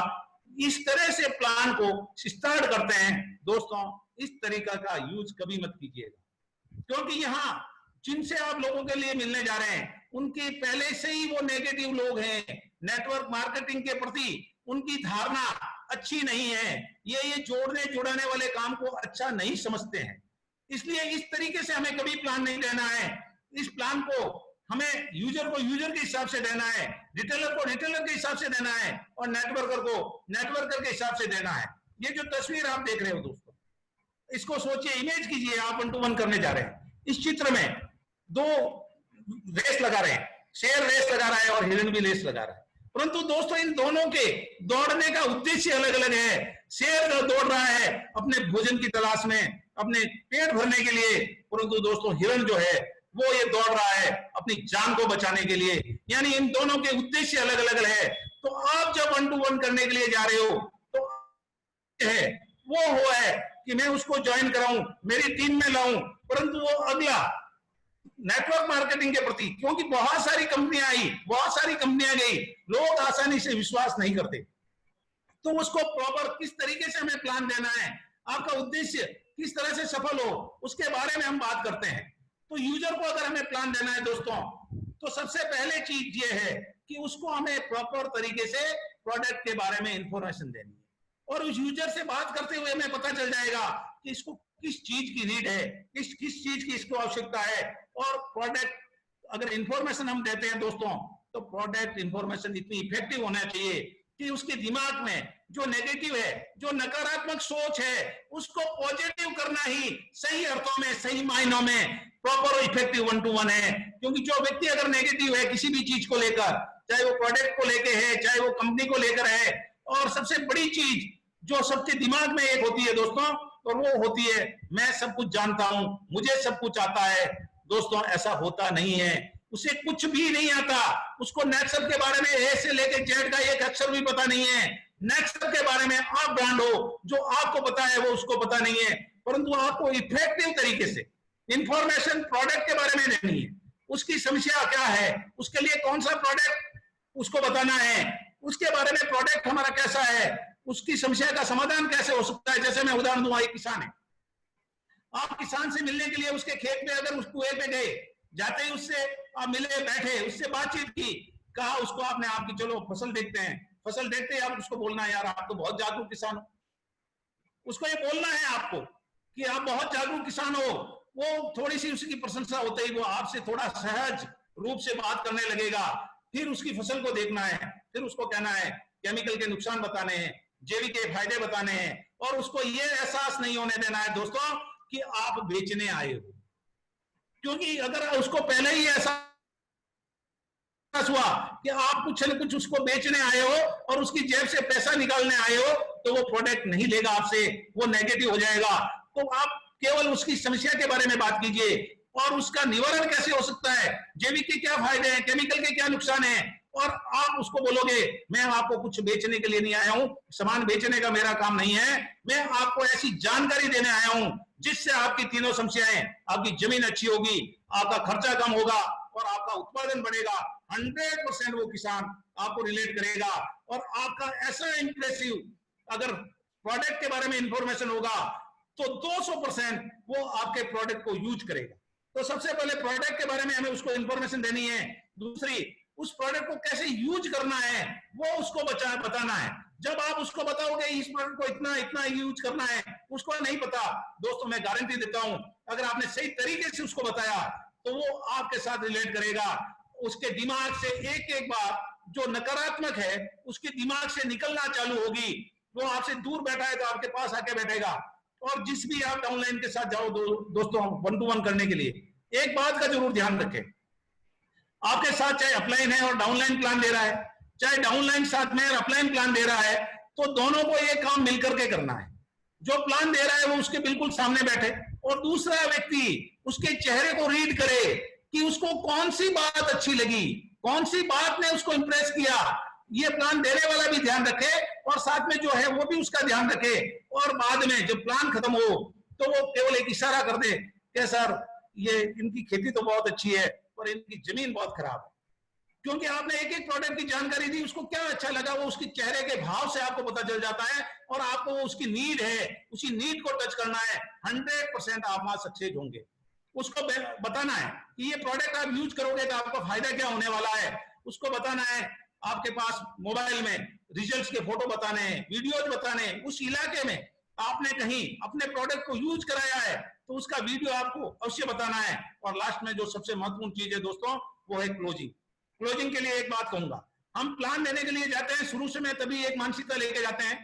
इस तरह से प्लान को स्टार्ट करते हैं। दोस्तों, इस तरीका का यूज कभी मत कीजिएगा, क्योंकि यहां जिनसे आप लोगों के लिए मिलने जा रहे हैं उनके पहले से ही वो नेगेटिव लोग हैं, नेटवर्क मार्केटिंग के प्रति उनकी धारणा अच्छी नहीं है, ये जोड़ने जुड़ाने वाले काम को अच्छा नहीं समझते हैं। इसलिए इस तरीके से हमें कभी प्लान नहीं देना है। इस प्लान को हमें यूजर को यूजर के हिसाब से देना है, रिटेलर को रिटेलर के हिसाब से देना है, और नेटवर्कर को नेटवर्कर के हिसाब से देना है। ये जो तस्वीर आप देख रहे हो दोस्तों, इसको सोचिए, इमेज कीजिए, आप 1 to 1 करने जा रहे हैं। इस चित्र में 2 रेस लगा रहे हैं, शेर रेस लगा रहा है और हिरण भी रेस लगा रहा है, परंतु दोस्तों इन दोनों के दौड़ने का उद्देश्य अलग अलग है। शेर दौड़ रहा है अपने भोजन की तलाश में, अपने पेट भरने के लिए, परंतु दोस्तों हिरण जो है वो ये दौड़ रहा है अपनी जान को बचाने के लिए। यानी इन दोनों के उद्देश्य अलग अलग है। तो आप जब 1 to 1 करने के लिए जा रहे हो तो है वो है कि मैं उसको ज्वाइन कराऊं, मेरी टीम में लाऊं, परंतु वो अगला नेटवर्क मार्केटिंग के प्रति, क्योंकि बहुत सारी कंपनियां आई, बहुत सारी कंपनियां गई, लोग आसानी से विश्वास नहीं करते, तो उसको प्रॉपर किस तरीके से हमें प्लान देना है, आपका उद्देश्य किस तरह से सफल हो, उसके बारे में हम बात करते हैं। तो यूजर को अगर हमें प्लान देना है दोस्तों, तो सबसे पहले चीज ये है कि उसको हमें प्रॉपर तरीके से प्रोडक्ट के बारे में इंफॉर्मेशन देनी है, और उस यूजर से बात करते हुए हमें पता चल जाएगा कि इसको किस चीज की नीड है, किस चीज की इसको आवश्यकता है। और प्रोडक्ट अगर इंफॉर्मेशन हम देते हैं दोस्तों, तो प्रोडक्ट इंफॉर्मेशन इतनी इफेक्टिव होना चाहिए कि उसके दिमाग में जो नेगेटिव है, जो नकारात्मक सोच है, उसको पॉजिटिव करना ही सही अर्थों में, सही मायनों में प्रॉपर और इफेक्टिव 1 to 1 है। क्योंकि जो व्यक्ति अगर नेगेटिव है किसी भी चीज को लेकर, चाहे वो प्रोडक्ट को लेकर है, चाहे वो कंपनी को लेकर है, और सबसे बड़ी चीज जो सबके दिमाग में एक होती है दोस्तों, और वो होती है मैं सब कुछ जानता हूं, मुझे सब कुछ आता है। दोस्तों ऐसा होता नहीं है, उसे कुछ भी नहीं आता, उसको नेटसप के बारे में ए से लेकर जेड का एक अक्षर भी पता नहीं है। नेटसप के बारे में आप ब्रांड हो, जो आपको पता है वो उसको पता नहीं है, परंतु आपको इफेक्टिव तरीके से इंफॉर्मेशन प्रोडक्ट के बारे में देनी है। उसकी समस्या क्या है, उसके लिए कौन सा प्रोडक्ट उसको बताना है, उसके बारे में प्रोडक्ट हमारा कैसा है, उसकी समस्या का समाधान कैसे हो सकता है। जैसे मैं उदाहरण दूंगा, एक किसान है, आप किसान से मिलने के लिए उसके खेत में अगर उस कुएं पे गए जाते ही उससे आप मिले, बैठे, उससे बातचीत की, कहा उसको आपने, आपकी चलो फसल देखते हैं, फसल देखते ही आप उसको बोलना है यार आप तो बहुत जागरूक किसान हो। उसको ये बोलना है आपको कि आप बहुत जागरूक किसान हो। वो थोड़ी सी उसकी प्रशंसा होते ही वो आपसे थोड़ा सहज रूप से बात करने लगेगा। फिर उसकी फसल को देखना है, फिर उसको कहना है, केमिकल के नुकसान बताने हैं, जैविक के फायदे बताने हैं, और उसको ये एहसास नहीं होने देना है दोस्तों कि आप बेचने आए हो। क्योंकि अगर उसको पहले ही ऐसा हुआ कि आप कुछ न कुछ उसको बेचने आए हो और उसकी जेब से पैसा निकालने आए हो, तो वो प्रोडक्ट नहीं लेगा आपसे, वो नेगेटिव हो जाएगा। तो आप केवल उसकी समस्या के बारे में बात कीजिए और उसका निवारण कैसे हो सकता है, जैविक के क्या फायदे हैं, केमिकल के क्या नुकसान है, और आप उसको बोलोगे मैं आपको कुछ बेचने के लिए नहीं आया हूं, सामान बेचने का मेरा काम नहीं है, मैं आपको ऐसी जानकारी देने आया हूं जिससे आपकी तीनों समस्याएं, आपकी जमीन अच्छी होगी, आपका खर्चा कम होगा और आपका उत्पादन बढ़ेगा। 100% वो किसान आपको रिलेट करेगा और आपका ऐसा इंप्रेसिव अगर प्रोडक्ट के बारे में इंफॉर्मेशन होगा तो 200% वो आपके प्रोडक्ट को यूज करेगा। तो सबसे पहले प्रोडक्ट के बारे में हमें उसको इंफॉर्मेशन देनी है। दूसरी, उस प्रोडक्ट को कैसे यूज करना है वो उसको बताना है। जब आप उसको बताओगे इस प्रोडक्ट को इतना इतना यूज करना है, उसको नहीं पता, दोस्तों मैं गारंटी देता हूं अगर आपने सही तरीके से उसको बताया तो वो आपके साथ रिलेट करेगा। उसके दिमाग से एक एक बात जो नकारात्मक है उसके दिमाग से निकलना चालू होगी। वो आपसे दूर बैठा है तो आपके पास आके बैठेगा। और जिस भी आप डाउनलाइन के साथ जाओ दोस्तों 1-to-1 करने के लिए, एक बात का जरूर ध्यान रखें, आपके साथ चाहे अपलाइन है और डाउनलाइन प्लान दे रहा है, चाहे डाउनलाइन साथ में अपलाइन प्लान दे रहा है, तो दोनों को ये काम मिलकर के करना है। जो प्लान दे रहा है वो उसके बिल्कुल सामने बैठे और दूसरा व्यक्ति उसके चेहरे को रीड करे कि उसको कौन सी बात अच्छी लगी, कौन सी बात ने उसको इंप्रेस किया। ये प्लान देने वाला भी ध्यान रखे और साथ में जो है वो भी उसका ध्यान रखे, और बाद में जब प्लान खत्म हो तो वो केवल एक इशारा कर दे कि सर ये इनकी खेती तो बहुत अच्छी है और इनकी जमीन बहुत खराब है। क्योंकि आपने एक एक प्रोडक्ट की जानकारी दी, उसको क्या अच्छा लगा वो उसके चेहरे के भाव से आपको पता चल जाता है और आपको वो उसकी नीड है, उसी नीड को टच करना है। 100% आप वहां सक्सेस होंगे। उसको बताना है कि ये प्रोडक्ट आप यूज करोगे तो आपको फायदा क्या होने वाला है। उसको बताना है, आपके पास मोबाइल में रिजल्ट्स के फोटो बताने हैं, वीडियोज बताने हैं, उस इलाके में आपने कहीं अपने प्रोडक्ट को यूज कराया है तो उसका वीडियो आपको अवश्य बताना है। और लास्ट में जो सबसे महत्वपूर्ण चीज है दोस्तों वो है क्लोजिंग। क्लोजिंग के लिए एक बात कहूंगा, हम प्लान देने के लिए जाते हैं शुरू से में तभी एक मानसिकता लेके जाते हैं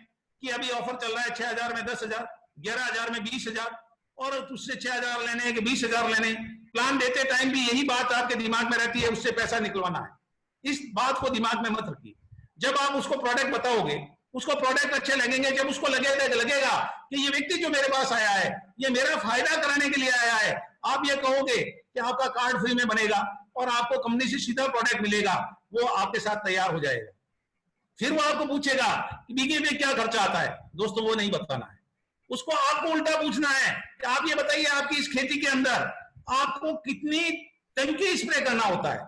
कि अभी ऑफर चल रहा है 6,000 में 10,000, 11,000 में 20,000 और उससे 6,000 लेने के 20,000 लेने। प्लान देते टाइम भी यही बात आपके दिमाग में रहती है, उससे पैसा निकलवाना है। इस बात को दिमाग में मत रखिए। जब आप उसको प्रोडक्ट बताओगे, उसको प्रोडक्ट अच्छे लगेंगे, जब उसको लगेगा कि ये व्यक्ति जो मेरे पास आया है ये मेरा फायदा कराने के लिए आया है, आप ये कहोगे कि आपका कार्ड फ्री में बनेगा और आपको कंपनी से सीधा प्रोडक्ट मिलेगा, वो आपके साथ तैयार हो जाएगा। फिर वो आपको पूछेगा कि बीके में क्या खर्चा आता है, दोस्तों वो नहीं बताना है। उसको आपको उल्टा पूछना है कि आप ये बताइए आपकी इस खेती के अंदर आपको कितनी टंकी स्प्रे करना होता है,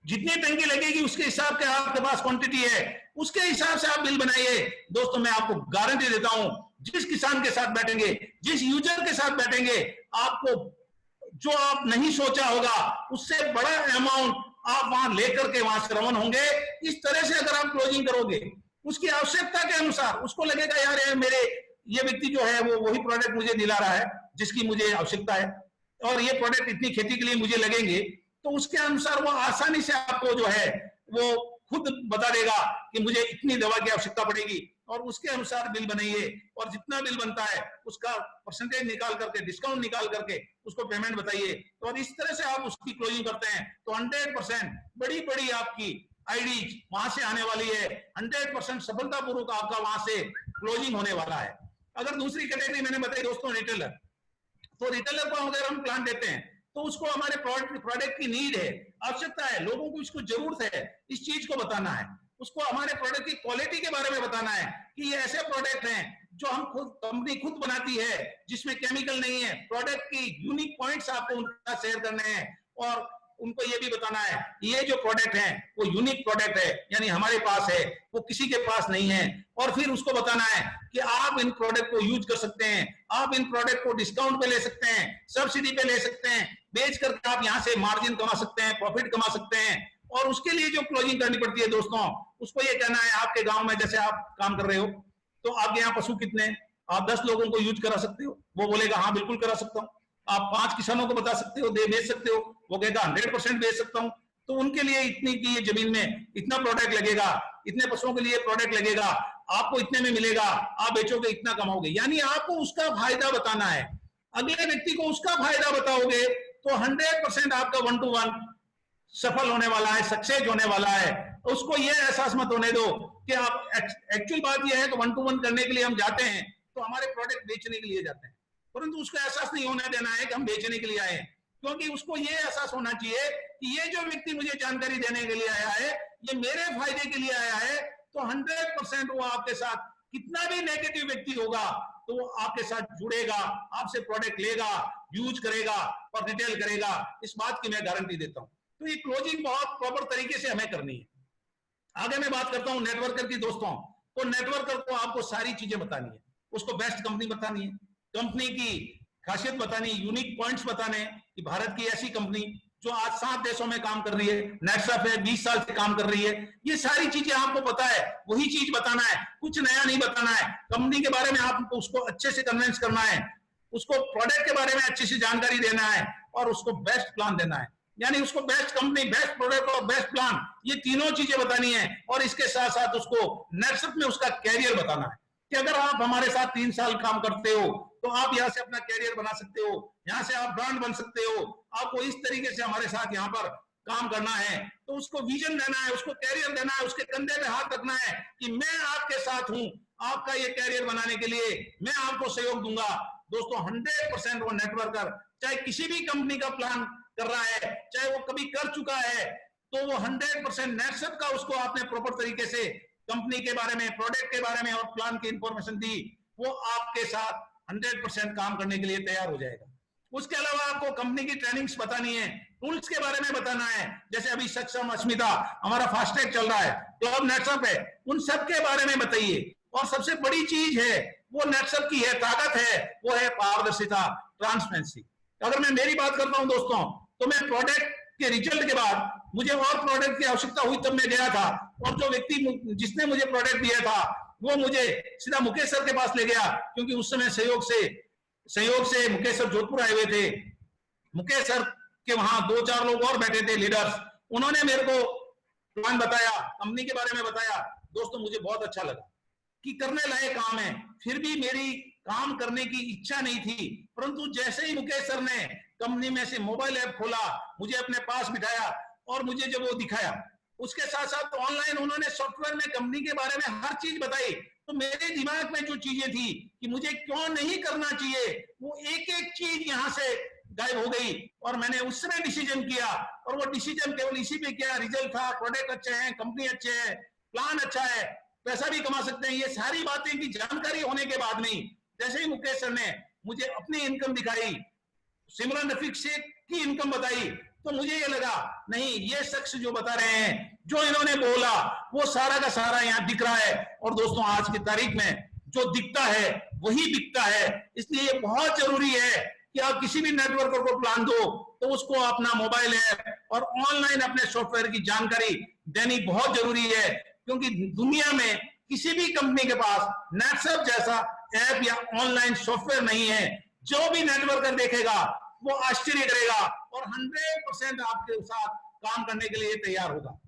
जितनी टंकी लगेगी उसके हिसाब से आपके पास क्वांटिटी है, उसके हिसाब से आप बिल बनाइए। दोस्तों मैं आपको गारंटी देता हूं जिस किसान के साथ बैठेंगे, जिस यूजर के साथ बैठेंगे, आपको जो आप नहीं सोचा होगा उससे बड़ा अमाउंट आप वहां लेकर के वहां से रवाना होंगे। इस तरह से अगर आप क्लोजिंग करोगे उसकी आवश्यकता के अनुसार, उसको लगेगा यार मेरे ये व्यक्ति जो है वो वही प्रोडक्ट मुझे दिला रहा है जिसकी मुझे आवश्यकता है और ये प्रोडक्ट इतनी खेती के लिए मुझे लगेंगे, तो उसके अनुसार वो आसानी से आपको जो है वो खुद बता देगा कि मुझे इतनी दवा की आवश्यकता पड़ेगी और उसके अनुसार बिल बनाइए और जितना बिल बनता है उसका परसेंटेज निकाल करके, डिस्काउंट निकाल करके उसको पेमेंट बताइए। तो और इस तरह से आप उसकी क्लोजिंग करते हैं तो 100% बड़ी बड़ी आपकी आईडी वहां से आने वाली है, 100% सफलतापूर्वक आपका वहां से क्लोजिंग होने वाला है। अगर दूसरी कैटेगरी मैंने बताई दोस्तों रिटेलर, तो रिटेलर को अगर हम प्लान देते हैं तो उसको हमारे प्रोडक्ट की नीड है, आवश्यकता है, लोगों को इसको जरूरत है, इस चीज को बताना है। उसको हमारे प्रोडक्ट की क्वालिटी के बारे में बताना है कि ये ऐसे प्रोडक्ट हैं जो हम खुद कंपनी खुद बनाती है, जिसमें केमिकल नहीं है। प्रोडक्ट की यूनिक पॉइंट्स आपको उनका शेयर करने हैं और उनको ये भी बताना है ये जो प्रोडक्ट है वो यूनिक प्रोडक्ट है, यानी हमारे पास है, वो किसी के पास नहीं है। और फिर उसको बताना है कि आप इन प्रोडक्ट को यूज कर सकते हैं, आप इन प्रोडक्ट को डिस्काउंट पे ले सकते हैं, सब्सिडी पे ले सकते हैं, बेच करके आप यहाँ से मार्जिन कमा सकते हैं, प्रॉफिट कमा सकते हैं। और उसके लिए जो क्लोजिंग करनी पड़ती है दोस्तों, उसको ये कहना है आपके गांव में जैसे आप काम कर रहे हो तो आपके यहाँ पशु कितने, आप 10 लोगों को यूज करा सकते हो, वो बोलेगा हाँ बिल्कुल करा सकता हूँ। आप 5 किसानों को बता सकते हो, बेच सकते हो, वो कहेगा 100% बेच सकता हूँ। तो उनके लिए इतनी की ये जमीन में इतना प्रोडक्ट लगेगा, इतने पशुओं के लिए प्रोडक्ट लगेगा, आपको इतने में मिलेगा, आप बेचोगे इतना कमाओगे, यानी आपको उसका फायदा बताना है। अगले व्यक्ति को उसका फायदा बताओगे तो 100% आपका 1 to 1 सफल होने वाला है, सक्सेस होने वाला है। उसको ये एहसास मत होने दो कि आप एक्चुअल बात यह है कि 1 to 1 करने के लिए हम जाते हैं तो हमारे प्रोडक्ट बेचने के लिए जाते हैं, परंतु उसको एहसास नहीं होने देना है कि हम बेचने के लिए आए हैं, क्योंकि उसको ये एहसास होना चाहिए कि ये जो व्यक्ति मुझे जानकारी देने के लिए आया है ये मेरे फायदे के लिए आया है। तो 100% वो आपके साथ कितना भी नेगेटिव व्यक्ति होगा तो वो आपके साथ जुड़ेगा, आपसे प्रोडक्ट लेगा, यूज करेगा और रिटेल करेगा, इस बात की मैं गारंटी देता हूं। तो ये क्लोजिंग बहुत प्रॉपर तरीके से हमें करनी है। आगे मैं बात करता हूं नेटवर्कर की दोस्तों। तो नेटवर्कर को आपको सारी चीजें बतानी है, उसको बेस्ट कंपनी बतानी है, कंपनी की खासियत बतानी, यूनिक पॉइंट्स बताने कि भारत की ऐसी कंपनी जो आज 7 देशों में काम कर रही है, नेटसप है 20 साल से काम कर रही है, ये सारी चीजें आपको पता है, वही चीज बताना है, कुछ नया नहीं बताना है। कंपनी के बारे में आपको उसको अच्छे से कन्विंस करना है, उसको प्रोडक्ट के बारे में अच्छी सी जानकारी देना है और उसको बेस्ट प्लान देना है, यानी उसको बेस्ट कंपनी, बेस्ट प्रोडक्ट और बेस्ट प्लान, ये तीनों चीजें बतानी है। और इसके साथ साथ उसको नेटसप में उसका कैरियर बताना है कि अगर आप हमारे साथ 3 साल काम करते हो तो आप यहाँ से अपना कैरियर बना सकते हो, यहाँ से आप ब्रांड बन सकते हो, आपको इस तरीके से हमारे साथ यहाँ पर काम करना है। तो उसको विजन देना है, उसको कैरियर देना है, उसके कंधे पे हाथ रखना है कि मैं आपके साथ हूं, आपका ये कैरियर बनाने के लिए मैं आपको सहयोग दूंगा। दोस्तों 100% वो नेटवर्कर चाहे किसी भी कंपनी का प्लान कर रहा है, चाहे वो कभी कर चुका है, तो वो 100% नेटसप का उसको आपने प्रॉपर तरीके से कंपनी के बारे में, प्रोडक्ट के बारे में और प्लान की इंफॉर्मेशन दी, वो आपके साथ 100% काम करने के लिए तैयार हो जाएगा। उसके अलावा आपको कंपनी की ट्रेनिंग्स बतानी है, टूल्स के बारे में बताना है, जैसे अभी सक्षम, अस्मिता, हमारा फास्टैग चल रहा है, क्लब नेटसप है, उन सब के बारे में बताइए। और सबसे बड़ी चीज है वो नेटसप की है, ताकत है, वो है पारदर्शिता, ट्रांसपेरेंसी। अगर मैं मेरी बात करता हूं दोस्तों, तो मैं प्रोडक्ट के रिजल्ट के बाद मुझे और प्रोडक्ट की आवश्यकता हुई तब मैं गया था, और जो व्यक्ति जिसने मुझे प्रोडक्ट दिया था वो मुझे सीधा मुकेश सर के पास ले गया, क्योंकि उस समय सहयोग से मुकेश सर जोधपुर आए हुए थे। मुकेश सर के वहां 2-4 लोग और बैठे थे लीडर्स, उन्होंने मेरे को प्लान बताया, कंपनी के बारे में बताया। दोस्तों मुझे बहुत अच्छा लगा कि करने लायक काम है, फिर भी मेरी काम करने की इच्छा नहीं थी, परंतु जैसे ही मुकेश सर ने कंपनी में से मोबाइल ऐप खोला, मुझे अपने पास बिठाया और मुझे जब वो दिखाया, उसके साथ साथ ऑनलाइन उन्होंने सॉफ्टवेयर में कंपनी के बारे में हर चीज बताई, तो मेरे दिमाग में जो चीजें थी कि मुझे क्यों नहीं करना चाहिए, वो एक एक चीज यहां से गायब हो गई और मैंने उस समय डिसीजन किया। और वो डिसीजन केवल इसी पे किया, रिजल्ट था, प्रोडक्ट अच्छे हैं, कंपनी अच्छे है, प्लान अच्छा है, पैसा भी कमा सकते हैं, ये सारी बातें की जानकारी होने के बाद नहीं, जैसे ही मुकेश सर ने मुझे अपनी इनकम दिखाई, सिमरन रफीक शेख की इनकम बताई, तो मुझे ये लगा नहीं, ये शख्स जो बता रहे हैं, जो इन्होंने बोला वो सारा का सारा यहाँ दिख रहा है। और दोस्तों आज की तारीख में जो दिखता है वही बिकता है, इसलिए ये बहुत जरूरी है कि आप किसी भी नेटवर्कर को प्लान दो तो उसको अपना मोबाइल ऐप और ऑनलाइन अपने सॉफ्टवेयर की जानकारी देनी बहुत जरूरी है, क्योंकि दुनिया में किसी भी कंपनी के पास नेटसप जैसा ऐप या ऑनलाइन सॉफ्टवेयर नहीं है। जो भी नेटवर्कर देखेगा वो आश्चर्य करेगा और 100% आपके साथ काम करने के लिए तैयार होगा।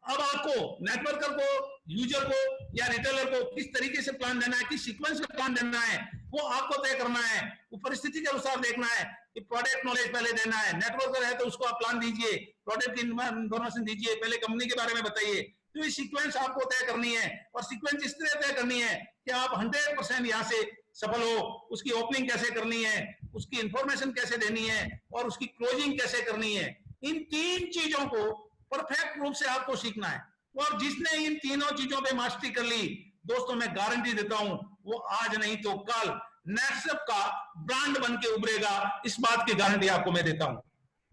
अब आपको नेटवर्कर को, यूजर को या रिटेलर को किस तरीके से प्लान देना है, किस सीक्वेंस में प्लान देना है, वो आपको तय करना है। वो परिस्थिति के अनुसार देखना है कि प्रोडक्ट नॉलेज पहले देना है, नेटवर्कर है तो उसको आप प्लान दीजिए, प्रोडक्ट की इंफॉर्मेशन दीजिए, पहले कंपनी के बारे में बताइए। तो ये सीक्वेंस आपको तय करनी है और सीक्वेंस इस तरह तय करनी है कि आप 100% यहाँ से सफल हो। उसकी ओपनिंग कैसे करनी है, उसकी इंफॉर्मेशन कैसे देनी है और उसकी क्लोजिंग कैसे करनी है, इन 3 चीजों को परफेक्ट रूप से आपको सीखना है। और जिसने इन तीनों चीजों पे मास्टरी कर ली, दोस्तों मैं गारंटी देता हूं वो आज नहीं तो कल नेटसप का ब्रांड बन के उभरेगा, इस बात की गारंटी आपको मैं देता हूं।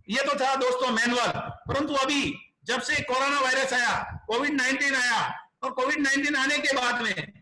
ये तो था दोस्तों मैनुअल, परंतु अभी जब से कोरोना वायरस आया, कोविड-19 आया, और कोविड-19 आने के बाद में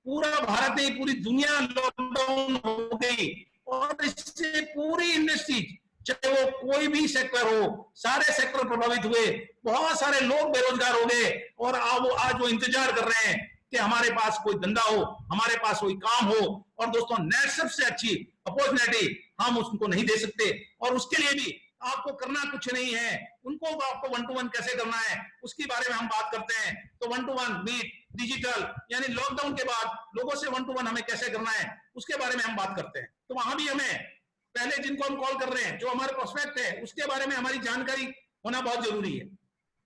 पूरा भारत नहीं पूरी दुनिया लॉकडाउन हो गई, और इससे पूरी इंडस्ट्री, चाहे वो कोई भी सेक्टर हो, सारे सेक्टर प्रभावित हुए, बहुत सारे लोग बेरोजगार हो गए, और आज वो इंतजार कर रहे हैं कि हमारे पास कोई धंधा हो, हमारे पास कोई काम हो। और दोस्तों नेट सबसे अच्छी अपॉर्चुनिटी हम उसको नहीं दे सकते, और उसके लिए भी आपको करना कुछ नहीं है, उनको आपको 1 to 1 कैसे करना है उसके बारे में हम बात करते हैं। तो 1 to 1 मीट डिजिटल, यानी लॉकडाउन के बाद लोगों से 1 to 1 हमें कैसे करना है उसके बारे में हम बात करते हैं। तो वहां भी हमें पहले जिनको हम कॉल कर रहे हैं, जो हमारे प्रोस्पेक्ट है, उसके बारे में हमारी जानकारी होना बहुत जरूरी है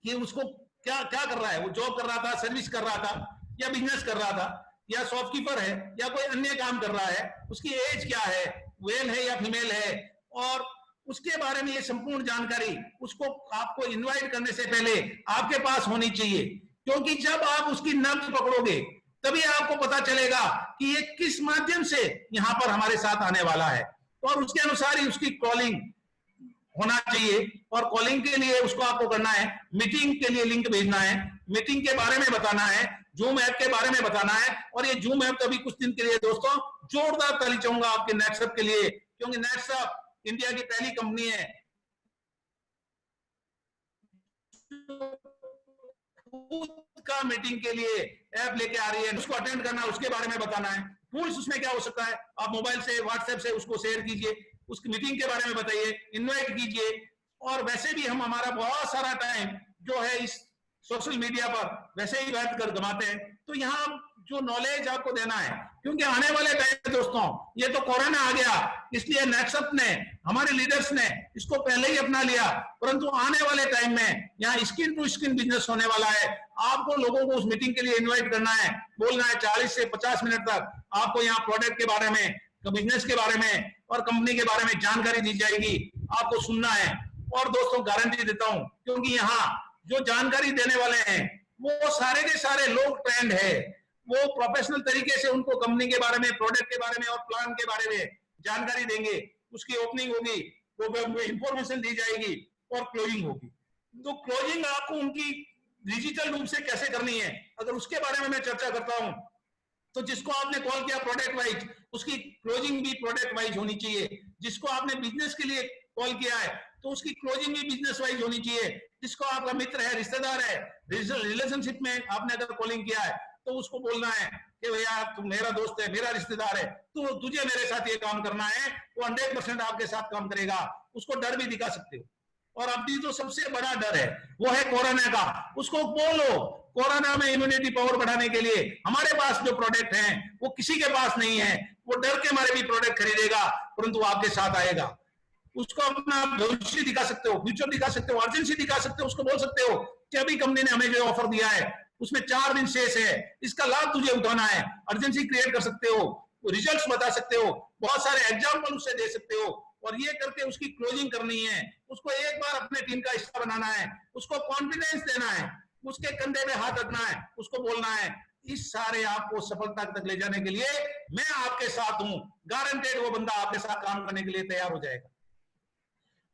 कि उसको क्या क्या कर रहा है, वो जॉब कर रहा था, सर्विस कर रहा था, या बिजनेस कर रहा था, या शॉपकीपर है, या कोई अन्य काम कर रहा है, उसकी एज क्या है, मेल है या फीमेल है, और उसके बारे में ये संपूर्ण जानकारी उसको आपको इनवाइट करने से पहले आपके पास होनी चाहिए। क्योंकि जब आप उसकी नब्ज पकड़ोगे तभी आपको पता चलेगा कि ये किस माध्यम से यहाँ पर हमारे साथ आने वाला है, और उसके अनुसार ही उसकी कॉलिंग होना चाहिए। और कॉलिंग के लिए उसको आपको करना है, मीटिंग के लिए लिंक भेजना है, मीटिंग के बारे में बताना है, जूम ऐप के बारे में बताना है। और ये जूम ऐप तो अभी कुछ दिन के लिए दोस्तों जोरदार ताली चाहूंगा आपके नेटसप के लिए, क्योंकि नेटसप इंडिया की पहली कंपनी है खुद का मीटिंग के लिए ऐप लेके आ रही है। उसको अटेंड करना, उसके बारे में बताना है, टूल्स उसमें क्या हो सकता है, आप मोबाइल से व्हाट्सएप से उसको शेयर कीजिए, उसकी मीटिंग के बारे में बताइए, इनवाइट कीजिए। और वैसे भी हम हमारा बहुत सारा टाइम जो है इस सोशल मीडिया पर वैसे ही व्यर्थ कर गंवाते हैं, तो यहाँ जो नॉलेज आपको देना है, क्योंकि आने वाले टाइम में दोस्तों ये तो कोरोना आ गया, इसलिए नेटसप ने, हमारे लीडर्स ने इसको पहले ही अपना लिया, परंतु आने वाले टाइम में यहाँ स्किन टू स्किन बिजनेस होने वाला है। आपको लोगों को उस मीटिंग के लिए इन्वाइट करना है, बोलना है, 40 से 50 मिनट तक आपको यहाँ प्रोडक्ट के बारे में, बिजनेस के बारे में और कंपनी के बारे में जानकारी दी जाएगी, आपको सुनना है। और दोस्तों गारंटी देता हूं, क्योंकि यहाँ जो जानकारी देने वाले हैं वो सारे के सारे लोग ट्रेंड है, वो प्रोफेशनल तरीके से उनको कंपनी के बारे में, प्रोडक्ट के बारे में और प्लान के बारे में जानकारी देंगे। उसकी ओपनिंग होगी, वो इंफॉर्मेशन दी जाएगी और क्लोजिंग होगी। तो क्लोजिंग आपको उनकी डिजिटल रूप से कैसे करनी है, अगर उसके बारे में मैं चर्चा करता हूं, तो जिसको आपने कॉल किया प्रोडक्ट वाइज, उसकी क्लोजिंग भी प्रोडक्ट वाइज होनी चाहिए। जिसको आपने बिजनेस के लिए कॉल किया है तो उसकी क्लोजिंग भी बिजनेस वाइज होनी चाहिए। जिसको आपका मित्र है, रिश्तेदार है, रिलेशनशिप में आपने अगर कॉलिंग किया है तो उसको बोलना है कि भैया तू मेरा दोस्त है, मेरा रिश्तेदार है, तो तुझे मेरे साथ ये काम करना है, वो 100% आपके साथ काम करेगा। उसको डर भी दिखा सकते हो। और अभी जो सबसे बड़ा डर है वो है कोरोना का, उसको बोलो कोरोना में इम्यूनिटी पावर बढ़ाने के लिए हमारे पास जो प्रोडक्ट हैं वो किसी के पास नहीं है। वो डर के मारे भी प्रोडक्ट खरीदेगा, परंतु आपके साथ आएगा। उसको अपना भविष्य दिखा सकते हो, फ्यूचर दिखा सकते हो, अर्जेंसी दिखा सकते हो। उसको बोल सकते हो कि अभी कंपनी ने हमें जो ऑफर दिया है उसमें 4 दिन शेष है, इसका लाभ तुझे उठाना है। अर्जेंसी क्रिएट कर सकते हो, रिजल्ट्स बता सकते हो, बहुत सारे एग्जाम्पल उससे दे सकते हो, और ये करके उसकी क्लोजिंग करनी है। उसको एक बार अपने टीम का हिस्सा बनाना है, उसको कॉन्फिडेंस देना है, उसके कंधे में हाथ रखना है, उसको बोलना है। इस सारे आपको सफलता तक ले जाने के लिए मैं आपके साथ हूं, गारंटेड वो बंदा आपके साथ काम करने के लिए तैयार हो जाएगा।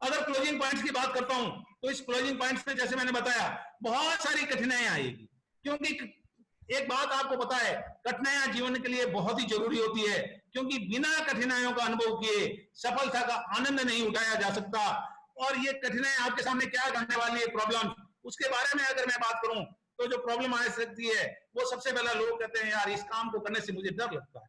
अगर क्लोजिंग पॉइंट्स की बात करता हूं तो इस क्लोजिंग पॉइंट्स में जैसे मैंने बताया बहुत सारी कठिनाइयां आएगी, क्योंकि एक बात आपको पता है, कठिनाइयां जीवन के लिए बहुत ही जरूरी होती है, क्योंकि बिना कठिनाइयों का अनुभव किए सफलता का आनंद नहीं उठाया जा सकता। और ये कठिनाइयां आपके सामने क्या करने वाली है, प्रॉब्लम, उसके बारे में अगर मैं बात करूं तो जो प्रॉब्लम आ सकती है वो सबसे पहला लोग कहते हैं यार इस काम को करने से मुझे डर लगता है।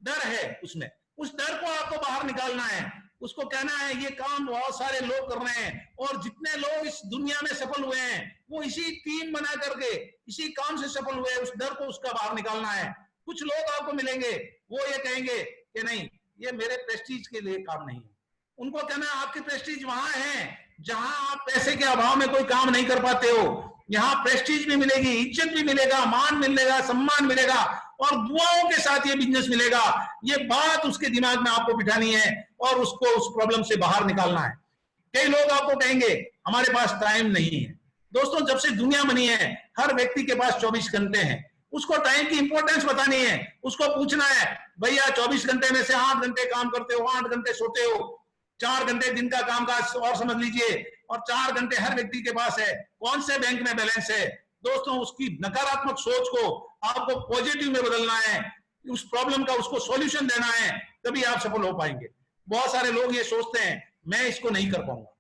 डर है उसमें, उस डर को आपको बाहर निकालना है। उसको कहना है ये काम बहुत सारे लोग कर रहे हैं, और जितने लोग इस दुनिया में सफल हुए हैं वो इसी टीम बना करके इसी काम से सफल हुए। उस डर को उसका बाहर निकालना है। कुछ लोग आपको मिलेंगे वो ये कहेंगे कि नहीं ये मेरे प्रेस्टीज के लिए काम नहीं है। उनको कहना है आपकी प्रेस्टीज वहां है जहां आप पैसे के अभाव में कोई काम नहीं कर पाते हो। यहाँ प्रेस्टीज भी मिलेगी, इज्जत भी मिलेगा, मान मिलेगा, सम्मान मिलेगा, और दुआओं के साथ ये बिजनेस मिलेगा। ये बात उसके दिमाग में आपको बिठानी है और उसको उस प्रॉब्लम से बाहर निकालना है। कई लोग आपको कहेंगे हमारे पास टाइम नहीं है। दोस्तों जब से दुनिया बनी है हर व्यक्ति के पास 24 घंटे हैं। उसको टाइम की इंपॉर्टेंस बतानी है, उसको पूछना है भैया 24 घंटे में से 8 घंटे काम करते हो, 8 घंटे सोते हो, 4 घंटे दिन का कामकाज और समझ लीजिए, और 4 घंटे हर व्यक्ति के पास है, कौन से बैंक में बैलेंस है दोस्तों, उसकी नकारात्मक सोच को आपको पॉजिटिव में बदलना है, उस प्रॉब्लम का उसको सॉल्यूशन देना है, तभी आप सफल हो पाएंगे। बहुत सारे लोग ये सोचते हैं मैं इसको नहीं कर पाऊंगा,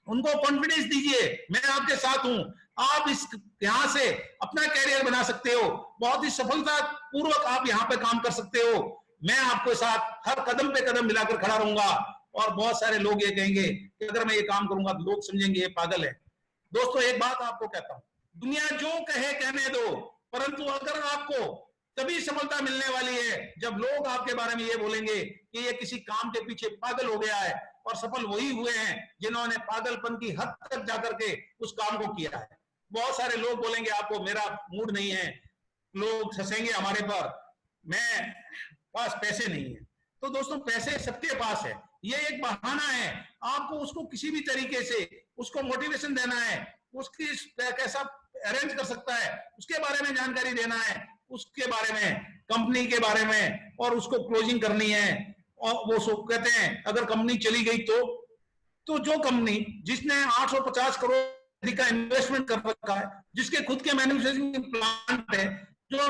उनको कॉन्फिडेंस दीजिए, मैं आपके साथ हूं, आप इस यहां से अपना कैरियर बना सकते हो, बहुत ही सफलता पूर्वक आप यहां पे काम कर सकते हो, मैं आपके साथ हर कदम पे कदम मिलाकर खड़ा रहूंगा। और बहुत सारे लोग ये कहेंगे कि अगर मैं ये काम करूंगा तो लोग समझेंगे ये पागल है। दोस्तों एक बात आपको कहता हूं, दुनिया जो कहे कहने दो, परंतु अगर आपको तभी सफलता मिलने वाली है जब लोग आपके बारे में ये बोलेंगे कि ये किसी काम के पीछे पागल हो गया है, और सफल वही हुए हैं जिन्होंने पागलपन की हद तक जाकर के उस काम को किया है। बहुत सारे लोग बोलेंगे आपको मेरा मूड नहीं है, लोग हंसेंगे हमारे पर, मैं पास पैसे नहीं है। तो दोस्तों पैसे सबके पास है, ये एक बहाना है, आपको उसको किसी भी तरीके से उसको मोटिवेशन देना है, उसकी कैसा अरेंज कर सकता है उसके बारे में जानकारी देना है, उसके बारे में, कंपनी के बारे में, और उसको क्लोजिंग करनी है। और वो सब कहते हैं अगर कंपनी चली गई तो जो कंपनी जिसने 850 करोड़ का इन्वेस्टमेंट कर रखा है, जिसके खुद के मैन्युफैक्चरिंग प्लांट है, जो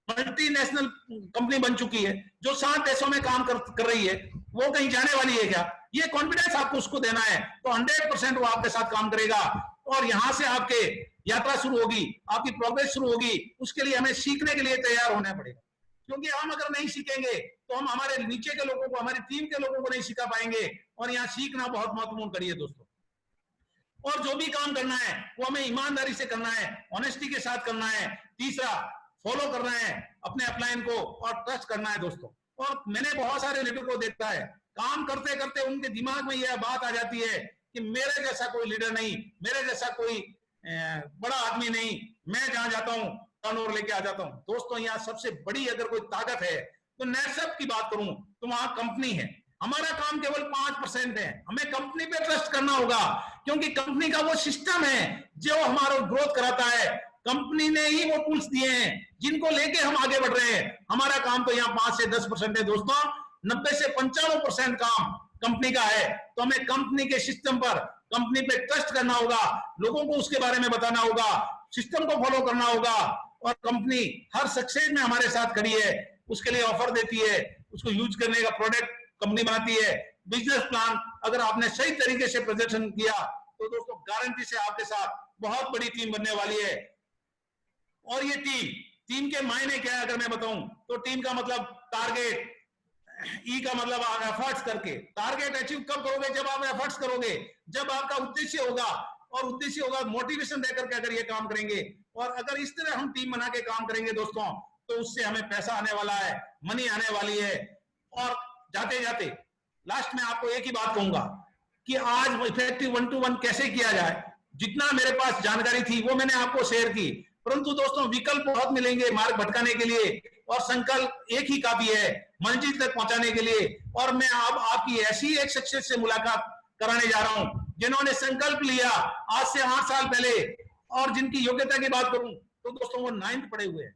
मल्टीनेशनल कंपनी बन चुकी है, जो 7 देशों में काम कर रही है, वो कहीं जाने वाली है क्या? ये कॉन्फिडेंस आपको उसको देना है, तो 100% वो आपके साथ काम करेगा, और यहां से आपके यात्रा शुरू होगी, आपकी प्रोग्रेस शुरू होगी। उसके लिए हमें सीखने के लिए तैयार होना पड़ेगा, क्योंकि हम अगर नहीं सीखेंगे तो हम हमारे नीचे के लोगों को, हमारी टीम के लोगों को नहीं सिखा पाएंगे। और यहाँ सीखना बहुत महत्वपूर्ण करिए दोस्तों। और जो भी काम करना है वो हमें ईमानदारी से करना है, ऑनेस्टी के साथ करना है। तीसरा, फॉलो करना है अपने अपलाइन को, और ट्रस्ट करना है दोस्तों। और मैंने बहुत सारे लीडर को देखा है, काम करते करते उनके दिमाग में यह बात आ जाती है कि मेरे जैसा कोई लीडर नहीं, मेरे जैसा कोई बड़ा आदमी नहीं, मैं जहां जाता हूं टर्नओवर लेके आ जाता हूं। दोस्तों यहाँ सबसे बड़ी अगर कोई ताकत है तो नेटसेप की बात करूं तो वहां कंपनी है। हमारा काम केवल 5% है, हमें कंपनी पे ट्रस्ट करना होगा, क्योंकि कंपनी का वो सिस्टम है जो हमारा ग्रोथ कराता है। कंपनी ने ही वो टूल्स दिए हैं जिनको लेके हम आगे बढ़ रहे हैं। हमारा काम तो यहाँ 5 से 10% है दोस्तों, 90 से 95% काम कंपनी का है। तो हमें कंपनी के सिस्टम पर, कंपनी पे ट्रस्ट करना होगा, लोगों को उसके बारे में बताना होगा, सिस्टम को फॉलो करना होगा। और कंपनी हर सक्सेस में हमारे साथ खड़ी है, उसके लिए ऑफर देती है, उसको यूज करने का प्रोडक्ट कंपनी बनाती है। बिजनेस प्लान अगर आपने सही तरीके से प्रेजेंटेशन किया तो दोस्तों गारंटी से आपके साथ बहुत बड़ी टीम बनने वाली है। और ये टीम के मायने क्या है अगर मैं बताऊं तो टीम का मतलब टारगेट, ई का मतलब आप एफर्ट्स करके। टारगेट अचीव कब करोगे? जब आप एफर्ट्स करोगे, जब आपका उद्देश्य होगा, और उद्देश्य होगा मोटिवेशन देकर के अगर ये काम करेंगे। और अगर इस तरह हम टीम बना के काम करेंगे दोस्तों तो उससे हमें पैसा आने वाला है, मनी आने वाली है। और जाते जाते लास्ट में आपको एक ही बात कहूंगा कि आज इफेक्टिव 1-to-1 कैसे किया जाए। जितना मेरे पास जानकारी थी वो मैंने आपको शेयर की, परंतु दोस्तों विकल्प बहुत मिलेंगे मार्ग भटकाने के लिए, और संकल्प एक ही काफी है मंजिल तक पहुंचाने के लिए। और मैं अब आपकी ऐसी एक सक्सेस से मुलाकात कराने जा रहा हूं जिन्होंने संकल्प लिया आज से 8 साल पहले, और जिनकी योग्यता की बात करूं तो दोस्तों वो 9th पढ़े हुए हैं,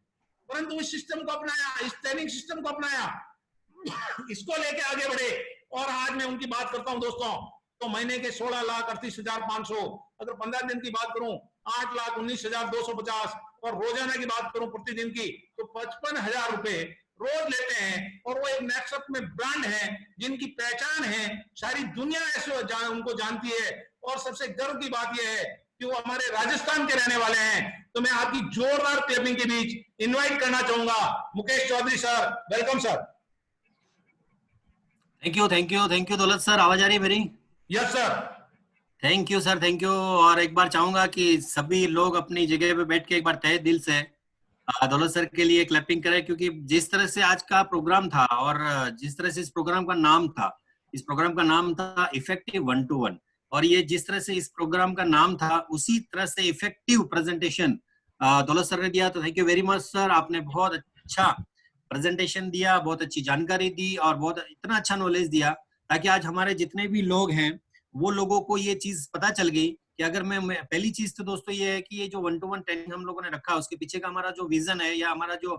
परंतु इस सिस्टम को अपनाया, इस ट्रेनिंग सिस्टम को अपनाया, इसको लेके आगे बढ़े। और आज मैं उनकी बात करता हूं दोस्तों तो महीने के 16,38,500, अगर 15 दिन की बात करूं 8,19,250, और रोजाना की बात करूं प्रतिदिन की तो 55,000 रुपए रोज लेते हैं। और वो एक नेटसेप में ब्रांड है जिनकी पहचान है, सारी दुनिया ऐसे उनको जानती है। और सबसे गर्व की बात यह है कि वो हमारे राजस्थान के रहने वाले हैं। तो मैं आपकी जोरदार क्लैपिंग के बीच इनवाइट करना चाहूंगा Mukesh Chaudhary sir, welcome sir. Thank you Daulat sir. आवाज आ रही है मेरी? Yes sir. Thank you sir, thank you. और एक बार चाहूंगा कि सभी लोग अपनी जगह पे बैठ के एक बार तहे दिल से दौलत सर के लिए क्लैपिंग करें, क्योंकि जिस तरह से आज का प्रोग्राम था और जिस तरह से इस प्रोग्राम का नाम था, इस प्रोग्राम का नाम था इफेक्टिव 1-to-1, और ये जिस तरह से इस प्रोग्राम का नाम था उसी तरह से इफेक्टिव प्रेजेंटेशन दौलत सर ने दिया। तो thank you very much sir, आपने बहुत अच्छा प्रेजेंटेशन दिया, बहुत अच्छी जानकारी दी और बहुत इतना अच्छा नॉलेज दिया ताकि आज हमारे जितने भी लोग हैं वो लोगों को ये चीज पता चल गई कि अगर मैं पहली चीज तो दोस्तों ये है कि ये जो 1-to-1 ट्रेनिंग हम लोगों ने रखा उसके पीछे का हमारा जो विजन है या हमारा जो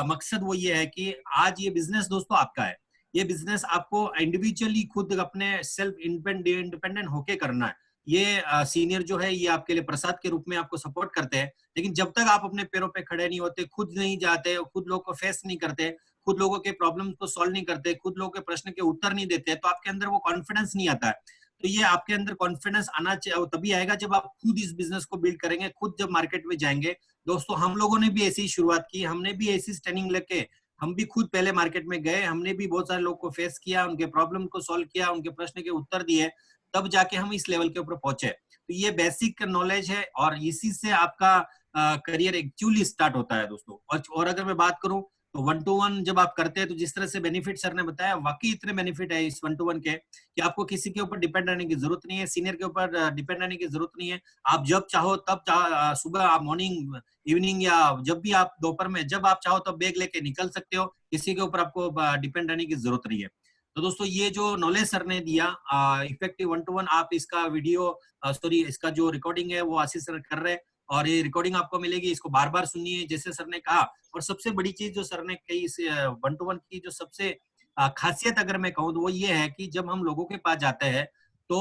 मकसद वो ये है कि आज ये बिजनेस दोस्तों आपका है, ये बिजनेस आपको इंडिविजुअली खुद अपने सेल्फ इंडिपेंडेंट होके करना है। ये सीनियर जो है ये आपके लिए प्रसाद के रूप में आपको सपोर्ट करते हैं, लेकिन जब तक आप अपने पैरों पे खड़े नहीं होते, खुद नहीं जाते, खुद लोगों को फेस नहीं करते, खुद लोगों के प्रॉब्लम को सॉल्व नहीं करते, खुद लोगों के प्रश्न के उत्तर नहीं देते, तो आपके अंदर वो कॉन्फिडेंस नहीं आता है। तो ये आपके अंदर कॉन्फिडेंस आना चाहिए, तभी आएगा जब आप खुद इस बिजनेस को बिल्ड करेंगे, खुद जब मार्केट में जाएंगे। दोस्तों हम लोगों ने भी ऐसी शुरुआत की, हमने भी ऐसी ट्रेनिंग लेके हम भी खुद पहले मार्केट में गए, हमने भी बहुत सारे लोग को फेस किया, उनके प्रॉब्लम को सॉल्व किया, उनके प्रश्न के उत्तर दिए, तब जाके हम इस लेवल के ऊपर पहुंचे। तो ये बेसिक नॉलेज है और इसी से आपका करियर एक्चुअली स्टार्ट होता है दोस्तों। और अगर मैं बात करूं तो 1-to-1 जब आप करते हैं तो जिस तरह से बेनिफिट सर ने बताया, वाकई इतने बेनिफिट है इस 1-to-1 के कि आपको किसी के ऊपर डिपेंड रहने की जरूरत नहीं है, सीनियर के ऊपर डिपेंड रहने की जरूरत नहीं है। आप जब चाहो तब सुबह आप मॉर्निंग, इवनिंग या जब भी आप दोपहर में जब आप चाहो तब बैग लेके निकल सकते हो, किसी के ऊपर आपको डिपेंड रहने की जरूरत नहीं है। तो दोस्तों ये जो नॉलेज सर ने दिया इफेक्टिव 1-to-1, आप इसका वीडियो इसका जो रिकॉर्डिंग है वो आशीष सर कर रहे हैं और ये रिकॉर्डिंग आपको मिलेगी, इसको बार बार सुनिए जैसे सर ने कहा। और सबसे बड़ी चीज जो सर ने कही इस 1-to-1 की जो सबसे खासियत अगर मैं कहूँ तो वो ये है कि जब हम लोगों के पास जाते हैं तो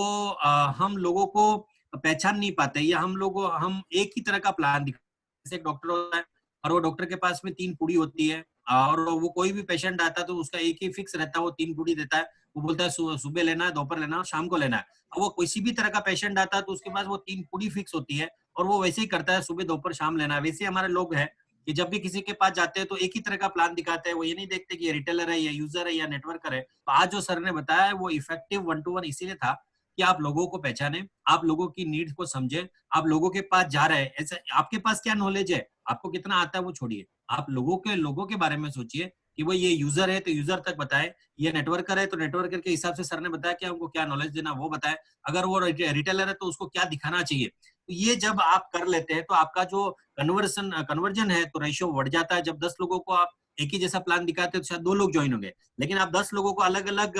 हम लोगों को पहचान नहीं पाते, या हम एक ही तरह का प्लान दिखाते हैं। जैसे एक डॉक्टर होता है और वो डॉक्टर के पास में 3 पूड़ी होती है और वो कोई भी पेशेंट आता है तो उसका एक ही फिक्स रहता है, वो 3 पूड़ी देता है। वो बोलता है सुबह लेना है, दोपहर लेना है, शाम को लेना है। अब वो किसी भी तरह का पेशेंट आता है तो उसके पास वो 3 पूड़ी फिक्स होती है और वो वैसे ही करता है, सुबह दोपहर शाम लेना है। वैसे हमारे लोग हैं कि जब भी किसी के पास जाते हैं तो एक ही तरह का प्लान दिखाते हैं, वो ये नहीं देखते कि ये रिटेलर है या यूजर है या नेटवर्कर है। तो आज जो सर ने बताया है वो इफेक्टिव 1-to-1 इसीलिए था कि आप लोगों को पहचाने, आप लोगों की नीड्स को समझे, आप लोगों के पास जा रहे हैं। ऐसे आपके पास क्या नॉलेज है, आपको कितना आता है वो छोड़िए, आप लोगों के बारे में सोचिए कि वो ये यूजर है तो यूजर तक बताए, ये नेटवर्कर है तो नेटवर्कर के हिसाब से सर ने बताया कि हमको क्या नॉलेज देना वो बताए, अगर वो रिटेलर है तो उसको क्या दिखाना चाहिए। तो ये जब आप कर लेते हैं तो आपका जो कन्वर्जन है तो रेशियो बढ़ जाता है। जब 10 लोगों को आप एक ही जैसा प्लान दिखाते हैं तो शायद 2 लोग ज्वाइन होंगे, लेकिन आप 10 लोगों को अलग अलग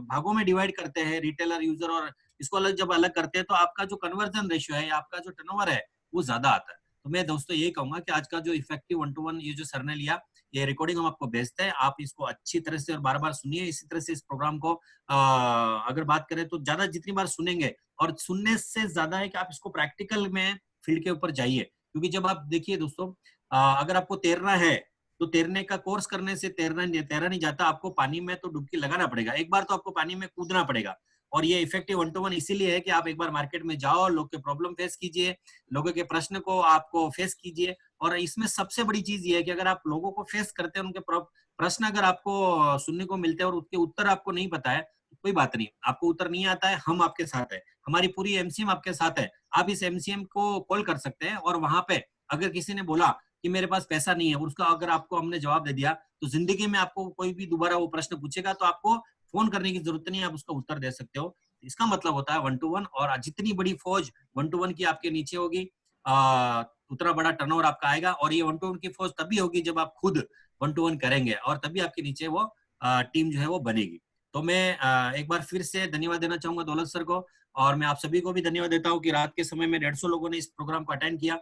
भागों में डिवाइड करते हैं, रिटेलर, यूजर और इसको जब अलग करते हैं तो आपका जो कन्वर्जन रेशियो है, आपका जो टर्नओवर है वो ज्यादा आता है। तो मैं दोस्तों यही कहूंगा कि आज का जो इफेक्टिव 1-to-1 ये जो सर ने लिया, ये रिकॉर्डिंग हम आपको भेजते हैं, आप इसको अच्छी तरह से और बार बार सुनिए। इसी तरह से इस प्रोग्राम को अगर बात करें तो ज्यादा जितनी बार सुनेंगे, और सुनने से ज्यादा है कि आप इसको प्रैक्टिकल में फील्ड के ऊपर जाइए। क्योंकि जब आप देखिए दोस्तों, अगर आपको तैरना है तो तैरने का कोर्स करने से तैरा नहीं जाता, आपको पानी में तो डुबकी लगाना पड़ेगा, एक बार तो आपको पानी में कूदना पड़ेगा। और ये इफेक्टिव 1-to-1 इसीलिए है कि आप एक बार मार्केट में जाओ, लोग के प्रॉब्लम फेस कीजिए, लोगों के प्रश्न को आपको फेस कीजिए। और इसमें सबसे बड़ी चीज ये है कि अगर आप लोगों को फेस करते हैं, उनके प्रश्न अगर आपको सुनने को मिलते हैं और उसके उत्तर आपको नहीं पता है, तो कोई बात नहीं, आपको उत्तर नहीं आता है, हम आपके साथ है, हमारी पूरी एमसीएम आपके साथ है। आप इस एमसीएम को कॉल कर सकते हैं और वहां पे अगर किसी ने बोला कि मेरे पास पैसा नहीं है और उसका अगर आपको हमने जवाब दे दिया, तो जिंदगी में आपको कोई भी दोबारा वो प्रश्न पूछेगा तो आपको फोन करने की जरूरत नहीं है, आप उसका उत्तर दे सकते हो। इसका मतलब होता है 1-to-1, और जितनी बड़ी फौज 1-to-1 की आपके नीचे होगी उतना बड़ा टर्नओवर आपका आएगा। और ये 1-to-1 की फौज तभी होगी जब आप खुद 1-to-1 करेंगे, और तभी आपके नीचे वो टीम जो है वो बनेगी। तो मैं एक बार फिर से धन्यवाद देना चाहूंगा दौलत सर को, और मैं आप सभी को भी धन्यवाद देता हूँ कि रात के समय में 150 लोगों ने इस प्रोग्राम को अटेंड किया।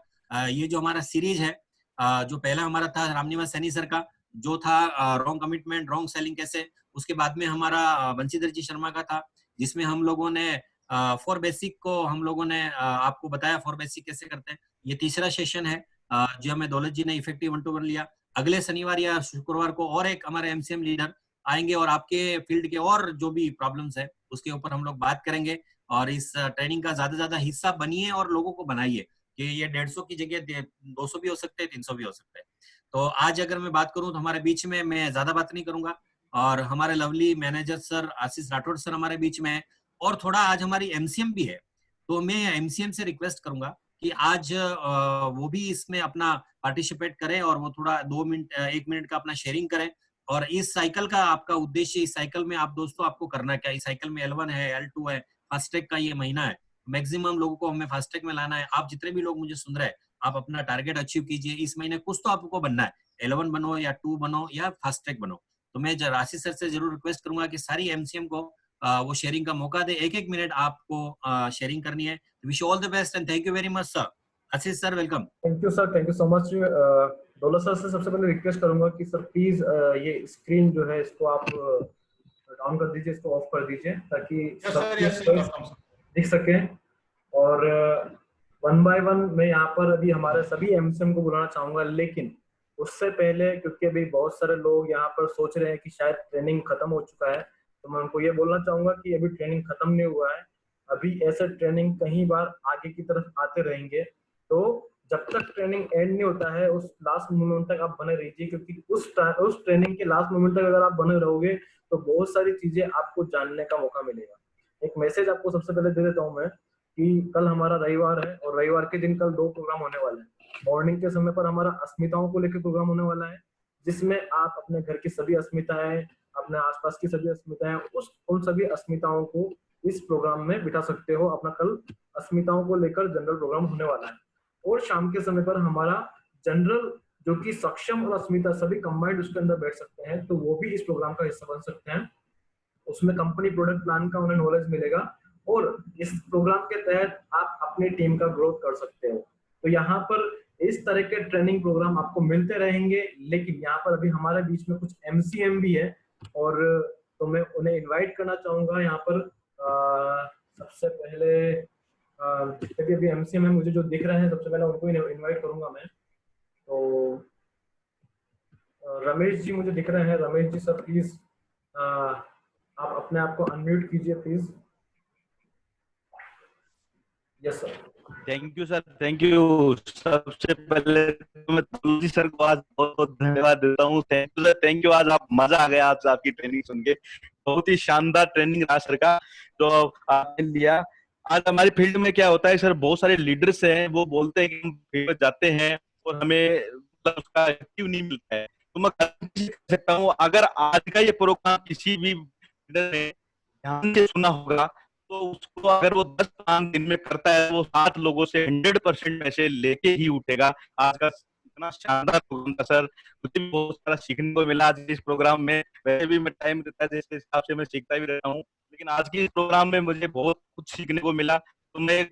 ये जो हमारा सीरीज है, जो पहला हमारा था रामनिवास सैनी सर का, जो था रॉन्ग कमिटमेंट रॉन्ग सेलिंग कैसे, उसके बाद में हमारा बंशीधर जी शर्मा का था, जिसमें हम लोगों ने 4 बेसिक को हम लोगों ने आपको बताया 4 बेसिक कैसे करते हैं। ये तीसरा सेशन है जो हमें दौलत जी ने इफेक्टिव 1-to-1 लिया। अगले शनिवार या शुक्रवार को और एक हमारे एमसीएम लीडर आएंगे और आपके फील्ड के और जो भी प्रॉब्लम्स है उसके ऊपर हम लोग बात करेंगे। और इस ट्रेनिंग का ज्यादा से ज्यादा हिस्सा बनिए और लोगों को बनाइए कि ये 150 की जगह 200 भी हो सकते हैं, 300 भी हो सकते हैं। तो आज अगर मैं बात करूं तो हमारे बीच में, मैं ज्यादा बात नहीं करूंगा, और हमारे लवली मैनेजर सर आशीष राठौड़ सर हमारे बीच में है, और थोड़ा आज हमारी एमसीएम भी है। तो मैं एमसीएम से रिक्वेस्ट करूंगा कि आज वो भी इसमें अपना पार्टिसिपेट करें और वो थोड़ा 2 मिनट 1 मिनट का अपना शेयरिंग करें। और इस साइकिल का आपका उद्देश्य, इस साइकिल में आप दोस्तों आपको करना क्या, इस साइकिल में L1 है, L2 है, फास्टैग का ये महीना है, मैक्सिमम लोगों को हमें फास्टैग में लाना है। आप जितने भी लोग मुझे सुन रहे हैं, आप अपना टारगेट अचीव कीजिए, इस महीने कुछ तो आपको बनना है, L1 बनो या 2 बनो या फास्टैग बनो। तो मैं आशीष सर से जरूर रिक्वेस्ट करूंगा कि सारी एमसीएम को वो शेयरिंग का मौका दे, 1-1 मिनट आपको शेयरिंग करनी है। Wish all the best and thank you very much sir. Ashish sir welcome. Thank you sir, thank you so much. दौलत सर से सबसे पहले रिक्वेस्ट करूंगा कि सर प्लीज ये स्क्रीन जो है इसको आप डाउन कर दीजिए, इसको ऑफ कर दीजिए ताकि यस सर, सबकी यस फेस दिख सके। और वन बाय वन मैं यहाँ पर अभी हमारे सभी एमसीएम को बुलाना चाहूंगा, लेकिन उससे पहले क्योंकि अभी बहुत सारे लोग यहाँ पर सोच रहे हैं कि शायद ट्रेनिंग खत्म हो चुका है, तो मैं उनको ये बोलना चाहूंगा कि अभी ट्रेनिंग खत्म नहीं हुआ है। अभी ऐसे ट्रेनिंग कई बार आगे की तरफ आते रहेंगे, तो जब तक ट्रेनिंग एंड नहीं होता है उस लास्ट मोमेंट तक आप बने रहिए, क्योंकि उस ट्रेनिंग के लास्ट मोमेंट तक अगर आप बने रहोगे तो बहुत सारी चीजें आपको जानने का मौका मिलेगा। एक मैसेज आपको सबसे पहले दे देता हूँ मैं कि कल हमारा रविवार है और रविवार के दिन कल 2 प्रोग्राम होने वाले हैं। मॉर्निंग के समय पर हमारा अस्मिताओं को लेकर प्रोग्राम होने वाला है, जिसमें आप अपने घर की सभी अस्मिताएं, अपने आसपास की सभी अस्मिताएं, उन सभी अस्मिताओं को इस प्रोग्राम में बिठा सकते हो। अपना कल अस्मिताओं को लेकर जनरल प्रोग्राम होने वाला है। और शाम के समय पर हमारा जनरल, जो कि सक्षम और अस्मिता सभी कंबाइंड उसके अंदर बैठ सकते हैं, तो वो भी इस प्रोग्राम का हिस्सा बन सकते हैं। उसमें कंपनी प्रोडक्ट प्लान का उन्हें नॉलेज मिलेगा और इस प्रोग्राम के तहत आप अपनी टीम का ग्रोथ कर सकते हो। तो यहाँ पर इस तरह के ट्रेनिंग प्रोग्राम आपको मिलते रहेंगे, लेकिन यहाँ पर अभी हमारे बीच में कुछ एमसीएम भी है, और तो मैं उन्हें इनवाइट करना चाहूंगा यहाँ पर। सबसे पहले जितने भी अभी एमसीएम है मुझे जो दिख रहे हैं, सबसे पहले उनको इनवाइट करूंगा मैं। तो रमेश जी मुझे दिख रहे हैं। रमेश जी सर प्लीज आप अपने आप को अनम्यूट कीजिए please. Yes sir. Thank you sir, thank you. सबसे पहले मैं तुलसी सर को आज बहुत बहुत धन्यवाद देता हूँ। Thank you sir, thank you. आज आप मजा आ गया आज आपकी ट्रेनिंग सुन के, बहुत ही शानदार ट्रेनिंग रहा सर का जो आपने लिया। आज हमारी फील्ड में क्या होता है सर, बहुत सारे लीडर्स हैं वो बोलते हैं कि हम फील्ड में जाते हैं और हमें मतलब उसका एक्टिव नहीं मिलता है। तो मैं कह सकता हूँ अगर आज का ये प्रोग्राम किसी भी लीडर ने ध्यान से सुना होगा तो उसको अगर वो 10 काम दिन में करता है वो 7 लोगों से 100% पैसे लेके ही उठेगा। आज का इतना शानदार प्रोग्राम था सर, मुझे भी बहुत सारा सीखने को मिला आज इस प्रोग्राम में। वैसे भी मैं टाइम देता है जिस हिसाब से मैं सीखता भी रहता हूँ, लेकिन आज के इस प्रोग्राम में मुझे बहुत कुछ सीखने को मिला। तो मैं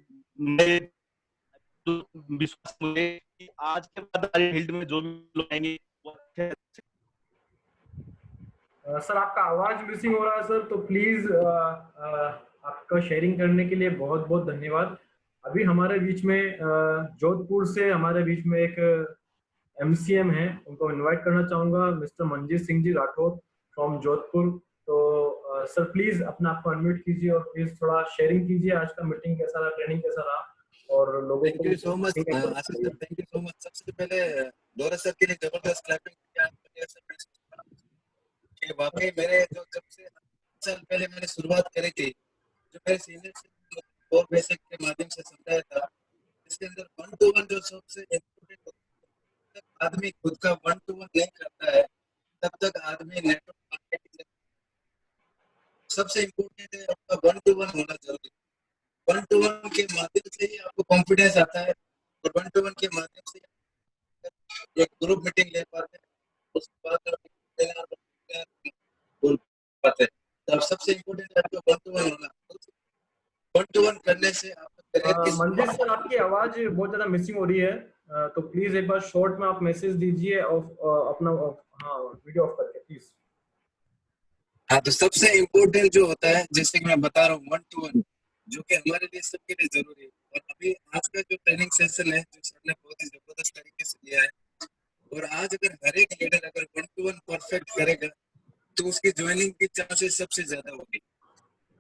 विश्वास मुझे कि आज के बाद हमारी फील्ड में जो भी लोग आएंगे वो अच्छे सर आपका आवाज मिसिंग हो रहा है सर, तो प्लीज आपका शेयरिंग करने के लिए बहुत बहुत धन्यवाद। अभी हमारे बीच में जोधपुर से हमारे बीच में एक एमसीएम है, उनको इनवाइट करना चाहूंगा, मिस्टर मनजीत सिंह जी राठौर फ्रॉम जोधपुर। तो सर प्लीज अपना आपको अनम्यूट कीजिए और प्लीज थोड़ा शेयरिंग कीजिए आज का मीटिंग कैसा रहा, ट्रेनिंग कैसा रहा, और लोगों thank you so much Ashish sir, thank you so much. सबसे पहले डोरा सर के लिए जबरदस्त क्लैपिंग कि वाकई मैंने जब से साल पहले मैंने शुरुआत करी थी, जो मेरे सीनियर से और बेसिक के माध्यम से समझाया था, इसके अंदर 1-to-1 जो सबसे इम्पोर्टेंट होता है, आदमी खुद का 1-to-1 नहीं करता है तब तक आदमी नेटवर्क मार्केटिंग सबसे इम्पोर्टेंट है, आपका 1-to-1 होना जरूरी है। 1-to-1 के माध्यम से ही आपको कॉन्फिडेंस आता है और 1-to-1 के माध्यम से एक ग्रुप मीटिंग ले पाते हैं, उसके बाद बोल पाते हैं। तो सबसे इम्पोर्टेंट है आपको 1-to-1 होना। 1-to-1 करने से मनजीत सर आपकी आवाज बहुत ज्यादा मिसिंग हो रही है, तो प्लीज एक बार शॉर्ट में आप मैसेज दीजिए अपना वीडियो ऑफ करके प्लीज। हाँ, तो सबसे इम्पोर्टेंट जो होता है, जैसे कि मैं बता रहा हूँ 1-to-1, जो कि हमारे लिए सबके लिए जरूरी है। और अभी आज का जो ट्रेनिंग सेशन है जो सर ने बहुत ही जबरदस्त तरीके से लिया है, और आज अगर हर एक लीडर अगर 1-to-1 परफेक्ट करेगा तो उसकी ज्वाइनिंग की चांसेस सबसे ज्यादा होगी।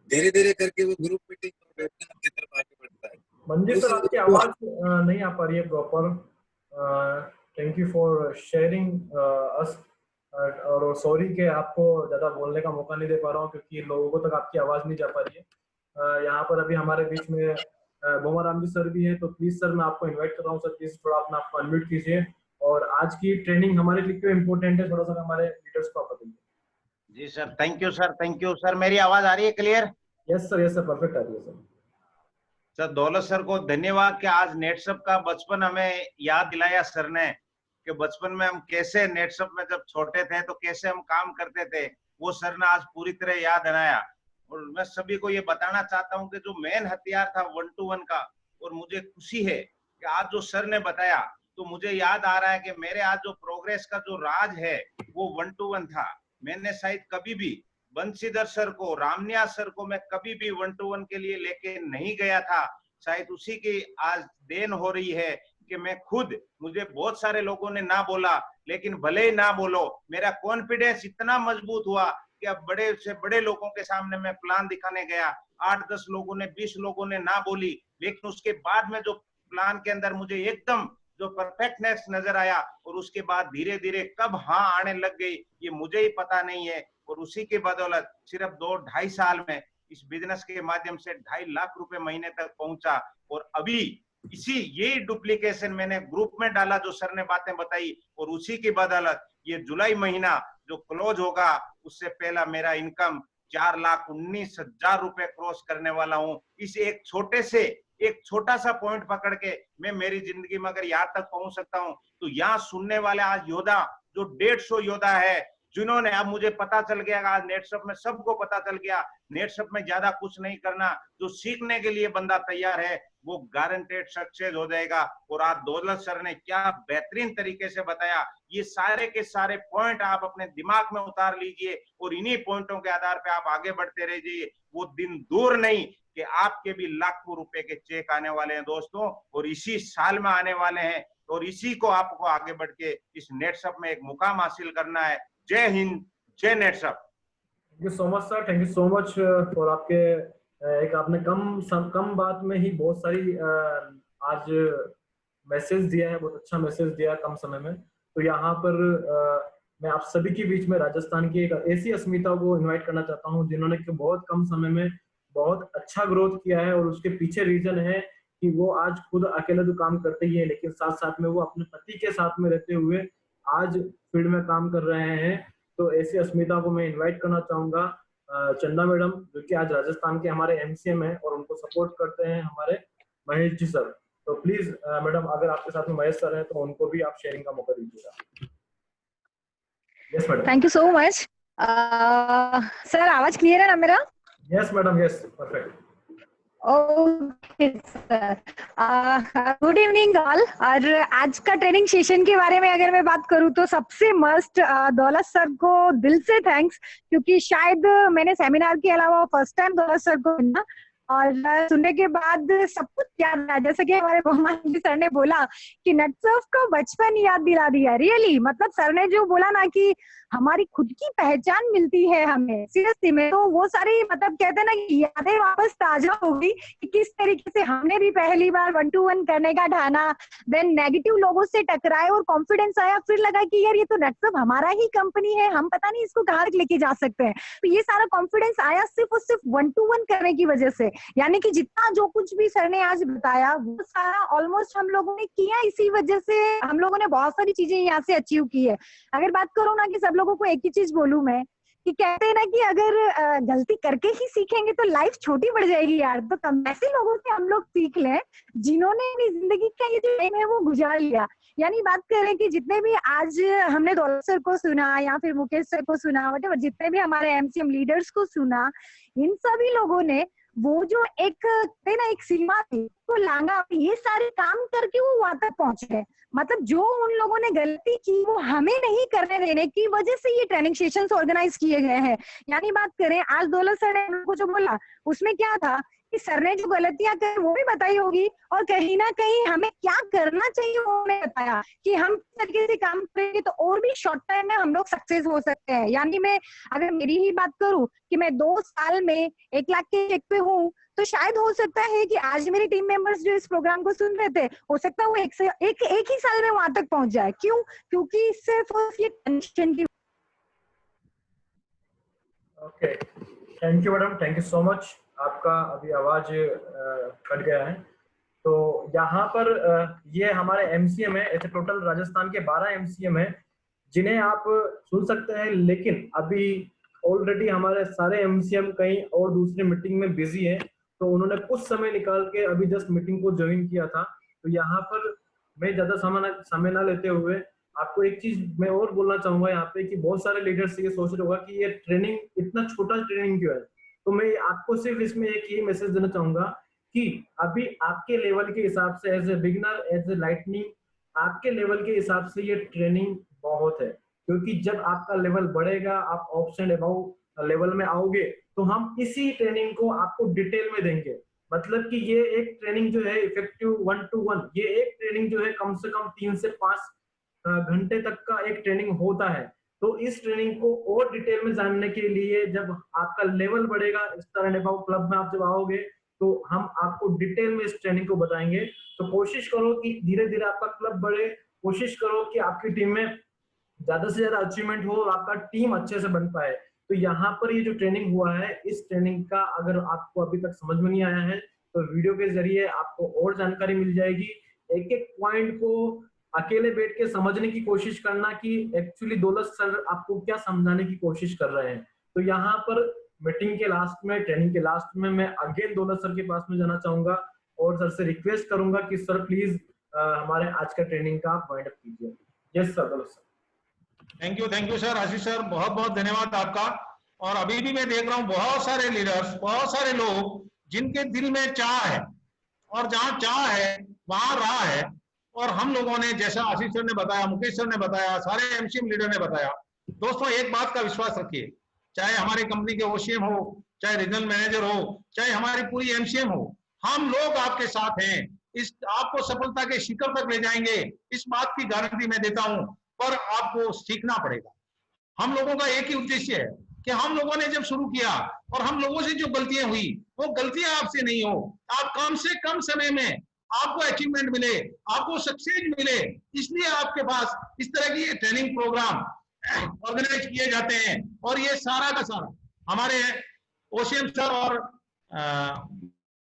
धीरे धीरे करके वो ग्रुप मीटिंग और वेबिनार की तरफ आगे बढ़ता है। मनजीत सर आपकी आवाज नहीं आ पा रही है proper. Thank you for sharing अस, और सॉरी कि आपको ज्यादा बोलने का मौका नहीं दे पा रहा हूँ क्योंकि लोगों तक आपकी आवाज नहीं जा पा रही है। यहाँ पर अभी हमारे बीच में बोमाराम जी सर भी है, तो प्लीज सर मैं आपको इनवाइट कर रहा हूँ सर, प्लीज थोड़ा अपना आपको अनम्यूट कीजिए और आज की ट्रेनिंग हमारे लिए क्यों इम्पोर्टेंट है थोड़ा सा हमारे लीडर्स को आप बताइए। जी sir, thank you sir, thank you sir. मेरी आवाज आ रही है क्लियर? यस सर परफेक्ट आ रही है सर। सर दौलत सर को धन्यवाद कि आज नेटसप का बचपन हमें याद दिलाया सर ने, कि बचपन में हम कैसे नेटसप में जब छोटे थे तो कैसे हम काम करते थे, वो सर ने आज पूरी तरह याद दिलाया। और मैं सभी को ये बताना चाहता हूँ कि जो मेन हथियार था 1-to-1 का, और मुझे खुशी है कि आज जो सर ने बताया तो मुझे याद आ रहा है कि मेरे आज जो प्रोग्रेस का जो राज है वो 1-to-1 था। मैंने शायद कभी भी बंशीधर सर को, रामनिया सर को मैं कभी भी 1-to-1 के लिए लेके नहीं गया था। शायद उसी की आज देन हो रही है कि मैं खुद, मुझे बहुत सारे लोगों ने ना बोला, लेकिन भले ही ना बोलो, मेरा कॉन्फिडेंस इतना मजबूत हुआ कि अब बड़े से बड़े लोगों के सामने मैं प्लान दिखाने गया। 8-10 लोगों ने, 20 लोगों ने ना बोली, लेकिन उसके बाद में जो प्लान के अंदर मुझे एकदम जो परफेक्टनेस नजर आया, और उसके बाद धीरे धीरे कब हाँ आने लग गई ये मुझे ही पता नहीं है। और उसी के बदौलत सिर्फ 2-2.5 साल में इस बिजनेस के माध्यम से 2.5 लाख रुपए महीने तक पहुंचा। और अभी इसी यही डुप्लीकेशन मैंने ग्रुप में डाला जो सर ने बातें बताई, और उसी की बदौलत ये जुलाई महीना जो क्लोज होगा उससे पहला मेरा इनकम 4,19,000 रुपए क्रॉस करने वाला हूं। इस एक छोटा सा पॉइंट पकड़ के मैं मेरी जिंदगी में अगर यहाँ तक पहुंच सकता हूं, तो यहाँ सुनने वाले आज योद्धा जो 150 योद्धा है, जिन्होंने, अब मुझे पता चल गया, आज नेटसप में सबको पता चल गया, नेटसप में ज्यादा कुछ नहीं करना, जो सीखने के लिए बंदा तैयार है वो गारंटेड सक्सेस हो जाएगा। और आज दौलत सर ने क्या बेहतरीन तरीके से बताया, ये सारे के सारे पॉइंट आप अपने दिमाग में उतार लीजिए और इन्हीं पॉइंटों के आधार पे आप आगे बढ़ते रहिए। वो दिन दूर नहीं कि आपके भी लाखों रुपए के चेक आने वाले हैं दोस्तों, और इसी साल में आने वाले हैं, और इसी को आपको आगे बढ़ के इस नेटसप में एक मुकाम हासिल करना है। जय हिंद, जय नेटसप। Thank you so much sir, thank you so much for आपके एक आपने कम बात में ही बहुत सारी आज मैसेज दिया है, बहुत अच्छा मैसेज दिया कम समय में। तो यहाँ पर मैं आप सभी के बीच में राजस्थान की एक ऐसी अस्मिता को इनवाइट करना चाहता हूँ जिन्होंने कि बहुत कम समय में बहुत अच्छा ग्रोथ किया है, और उसके पीछे रीजन है कि वो आज खुद अकेले तो काम करते ही है, लेकिन साथ साथ में वो अपने पति के साथ में रहते हुए आज फील्ड में काम कर रहे हैं। तो ऐसी अस्मिता को मैं इनवाइट करना चाहूंगा। चंदा मैडम जो कि आज राजस्थान के हमारे एमसीएम है, और उनको सपोर्ट करते हैं हमारे महेश जी सर। तो प्लीज मैडम, अगर आपके साथ में महेश सर हैं तो उनको भी आप शेयरिंग का मौका दीजिएगा। Yes madam. Thank you so much sir. आवाज क्लियर है ना मेरा? Yes madam, yes, perfect. Okay sir, good evening all. और आज का ट्रेनिंग सेशन के बारे में अगर मैं बात करूं तो सबसे मस्ट दौलत सर को दिल से थैंक्स, क्योंकि शायद मैंने सेमिनार के अलावा फर्स्ट टाइम दौलत सर को सुना, और सुनने के बाद सब कुछ याद आया। जैसे कि हमारे मोहम्मद सर ने बोला कि नटसर्फ का बचपन याद दिला दिया। रियली मतलब सर ने जो बोला ना कि हमारी खुद की पहचान मिलती है हमें सीरियसली में, तो वो सारी मतलब कहते हैं ना कि यादें वापस ताजा हो गई कि किस तरीके से हमने भी पहली बार 1-to-1 करने का ठाना, देन नेगेटिव लोगों से टकराए और कॉन्फिडेंस आया, फिर लगा कि यार ये तो नटसर्फ हमारा ही कंपनी है, हम पता नहीं इसको कहाँ लेके जा सकते हैं। तो ये सारा कॉन्फिडेंस आया सिर्फ और सिर्फ 1-to-1 करने की वजह से। यानी कि जितना जो कुछ भी सर ने आज बताया वो सारा ऑलमोस्ट हम लोगों ने किया, इसी वजह से हम लोगों ने बहुत सारी चीजें यहाँ से अचीव की है। अगर बात करूँ ना कि सब लोगों को एक ही चीज बोलूं मैं, कि कहते हैं ना कि अगर गलती करके ही सीखेंगे तो लाइफ छोटी पड़ जाएगी यार। तो ऐसे लोगों से हम लोग सीख लें जिन्होंने अपनी जिंदगी का ये जो टाइम है वो गुजार लिया। यानी बात करें कि जितने भी आज हमने दौलत सर को सुना या फिर मुकेश सर को सुना, वटेवर जितने भी हमारे एमसीएम लीडर्स को सुना, इन सभी लोगों ने वो जो एक सीमा थी तो लांगा, ये सारे काम करके वो वहां तक पहुंच गए। मतलब जो उन लोगों ने गलती की वो हमें नहीं करने देने की वजह से ये ट्रेनिंग सेशंस ऑर्गेनाइज किए गए हैं। यानी बात करें आज दौलत सर ने हमको जो बोला उसमें क्या था कि सर ने जो गलतियां करी वो भी बताई होगी, और कहीं ना कहीं हमें क्या करना चाहिए वो हमें बताया कि हम किस तरीके से काम करेंगे तो और भी शॉर्ट टाइम में हम लोग सक्सेस हो सकते हैं। यानी मैं अगर मेरी ही बात करूं कि मैं 2 साल में 1 लाख के चेक पे हूँ, तो शायद हो सकता है कि आज मेरे टीम मेंबर्स जो इस प्रोग्राम को सुन रहे थे, हो सकता है वो एक ही साल में वहां तक पहुंच जाए। क्यों? क्योंकि सिर्फ ये टेंशन की। Okay, thank you madam, thank you so much. आपका अभी आवाज कट गया है। तो यहाँ पर ये हमारे एमसीएम है, ऐसे टोटल राजस्थान के 12 एमसीएम है जिन्हें आप सुन सकते हैं, लेकिन अभी ऑलरेडी हमारे सारे एमसीएम कहीं और दूसरी मीटिंग में बिजी है, तो उन्होंने कुछ समय निकाल के अभी जस्ट मीटिंग को ज्वाइन किया था। तो यहाँ पर मैं ज्यादा समय ना लेते हुए आपको एक चीज मैं और बोलना चाहूंगा यहाँ पे कि बहुत सारे लीडर्स ये सोच रहे होगा कि ये ट्रेनिंग इतना छोटा ट्रेनिंग क्यों है। तो मैं आपको सिर्फ इसमें एक ही मैसेज देना चाहूंगा कि अभी आपके लेवल के हिसाब से as a beginner, as a lightning, आपके लेवल के हिसाब से ये ट्रेनिंग बहुत है, क्योंकि जब आपका लेवल बढ़ेगा आप ऑप्स एंड अबाउ लेवल में आओगे तो हम इसी ट्रेनिंग को आपको डिटेल में देंगे। मतलब कि ये एक ट्रेनिंग जो है इफेक्टिव 1 to 1, ये एक ट्रेनिंग जो है कम से कम 3 से 5 घंटे तक का एक ट्रेनिंग होता है। तो इस ट्रेनिंग को और डिटेल में जानने के लिए जब आपका लेवल बढ़ेगा इस तरह नेपाल क्लब में आप जब आओगे तो हम आपको डिटेल में इस ट्रेनिंग को बताएंगे। तो कोशिश करो कि धीरे धीरे आपका क्लब बढ़े, कोशिश करो कि आपकी टीम में ज्यादा से ज्यादा अचीवमेंट हो और आपका टीम अच्छे से बन पाए। तो यहाँ पर ये जो ट्रेनिंग हुआ है, इस ट्रेनिंग का अगर आपको अभी तक समझ में नहीं आया है तो वीडियो के जरिए आपको और जानकारी मिल जाएगी। एक एक पॉइंट को अकेले बैठ के समझने की कोशिश करना कि एक्चुअली दौलत सर आपको क्या समझाने की कोशिश कर रहे हैं। तो यहाँ पर मीटिंग के लास्ट में, ट्रेनिंग के लास्ट में मैं अगेन दौलत सर के पास में जाना चाहूंगा और सर से रिक्वेस्ट करूंगा कि सर प्लीज हमारे आज का ट्रेनिंग का आप वाइंड अप कीजिए। यस सर, दौलत sir. Thank you sir, Ashish sir, बहुत बहुत धन्यवाद आपका। और अभी भी मैं देख रहा हूँ बहुत सारे लीडर्स, बहुत सारे लोग जिनके दिल में चाह है, और जहाँ चाह है वहां राह है। और हम लोगों ने, जैसा आशीष सर ने बताया, मुकेश सर ने बताया, सारे एमसीएम लीडर ने बताया, दोस्तों एक बात का विश्वास रखिए, चाहे हमारी कंपनी के ओसीएम हो, चाहे रीजनल मैनेजर हो, चाहे हमारी पूरी एमसीएम हो, हम लोग आपके साथ हैं। इस आपको सफलता के शिखर तक ले जाएंगे, इस बात की गारंटी मैं देता हूं। पर आपको सीखना पड़ेगा। हम लोगों का एक ही उद्देश्य है कि हम लोगों ने जब शुरू किया और हम लोगों से जो गलतियां हुई वो गलतियां आपसे नहीं हो। आप कम से कम समय में आपको अचीवमेंट मिले, आपको सक्सेस मिले, इसलिए आपके पास इस तरह की ट्रेनिंग प्रोग्राम ऑर्गेनाइज किए जाते हैं। और ये सारा का सारा हमारे ओसीएम सर और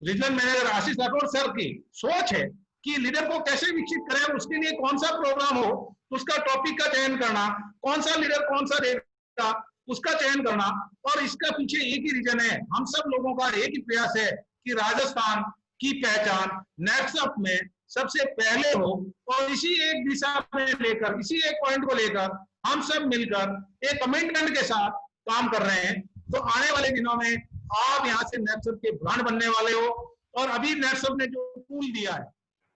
रीजनल मैनेजर आशीष राठौर सर की सोच है कि लीडर को कैसे विकसित करें, उसके लिए कौन सा प्रोग्राम हो, उसका टॉपिक का चयन करना, कौन सा लीडर कौन सा देगा उसका चयन करना। और इसका पीछे एक ही रीजन है, हम सब लोगों का एक ही प्रयास है कि राजस्थान की पहचान नेक्सअप में सबसे पहले हो। और इसी एक दिशा में लेकर, इसी एक पॉइंट को लेकर हम सब मिलकर एक कमिटमेंट के साथ काम कर रहे हैं। तो आने वाले दिनों में आप यहाँ से नेक्सअप के ब्रांड बनने वाले हो। और अभी नेक्सअप ने जो टूल दिया है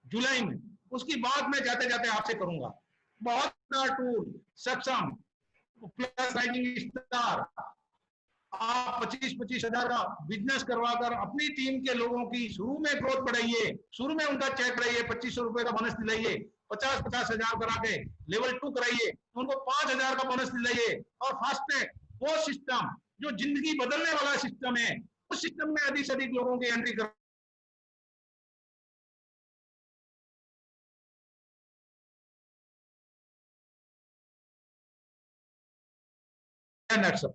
जुलाई में, उसकी बात मैं जाते जाते आपसे करूंगा। बहुत बड़ा टूल सक्षम प्लस राइजिंग स्टार, आप 25-25 हजार का बिजनेस करवाकर अपनी टीम के लोगों की शुरू में ग्रोथ बढ़ाइए, शुरू में उनका चेक कराइए, 2500 रुपए का बोनस दिलाइए, 50-50 हजार करा के लेवल 2 कराइए, उनको 5000 का बोनस दिलाइए। और फास्ट ट्रैक वो सिस्टम जो जिंदगी बदलने वाला सिस्टम है, उस सिस्टम में अधिक से अधिक लोगों की एंट्री कर नेक्सअप।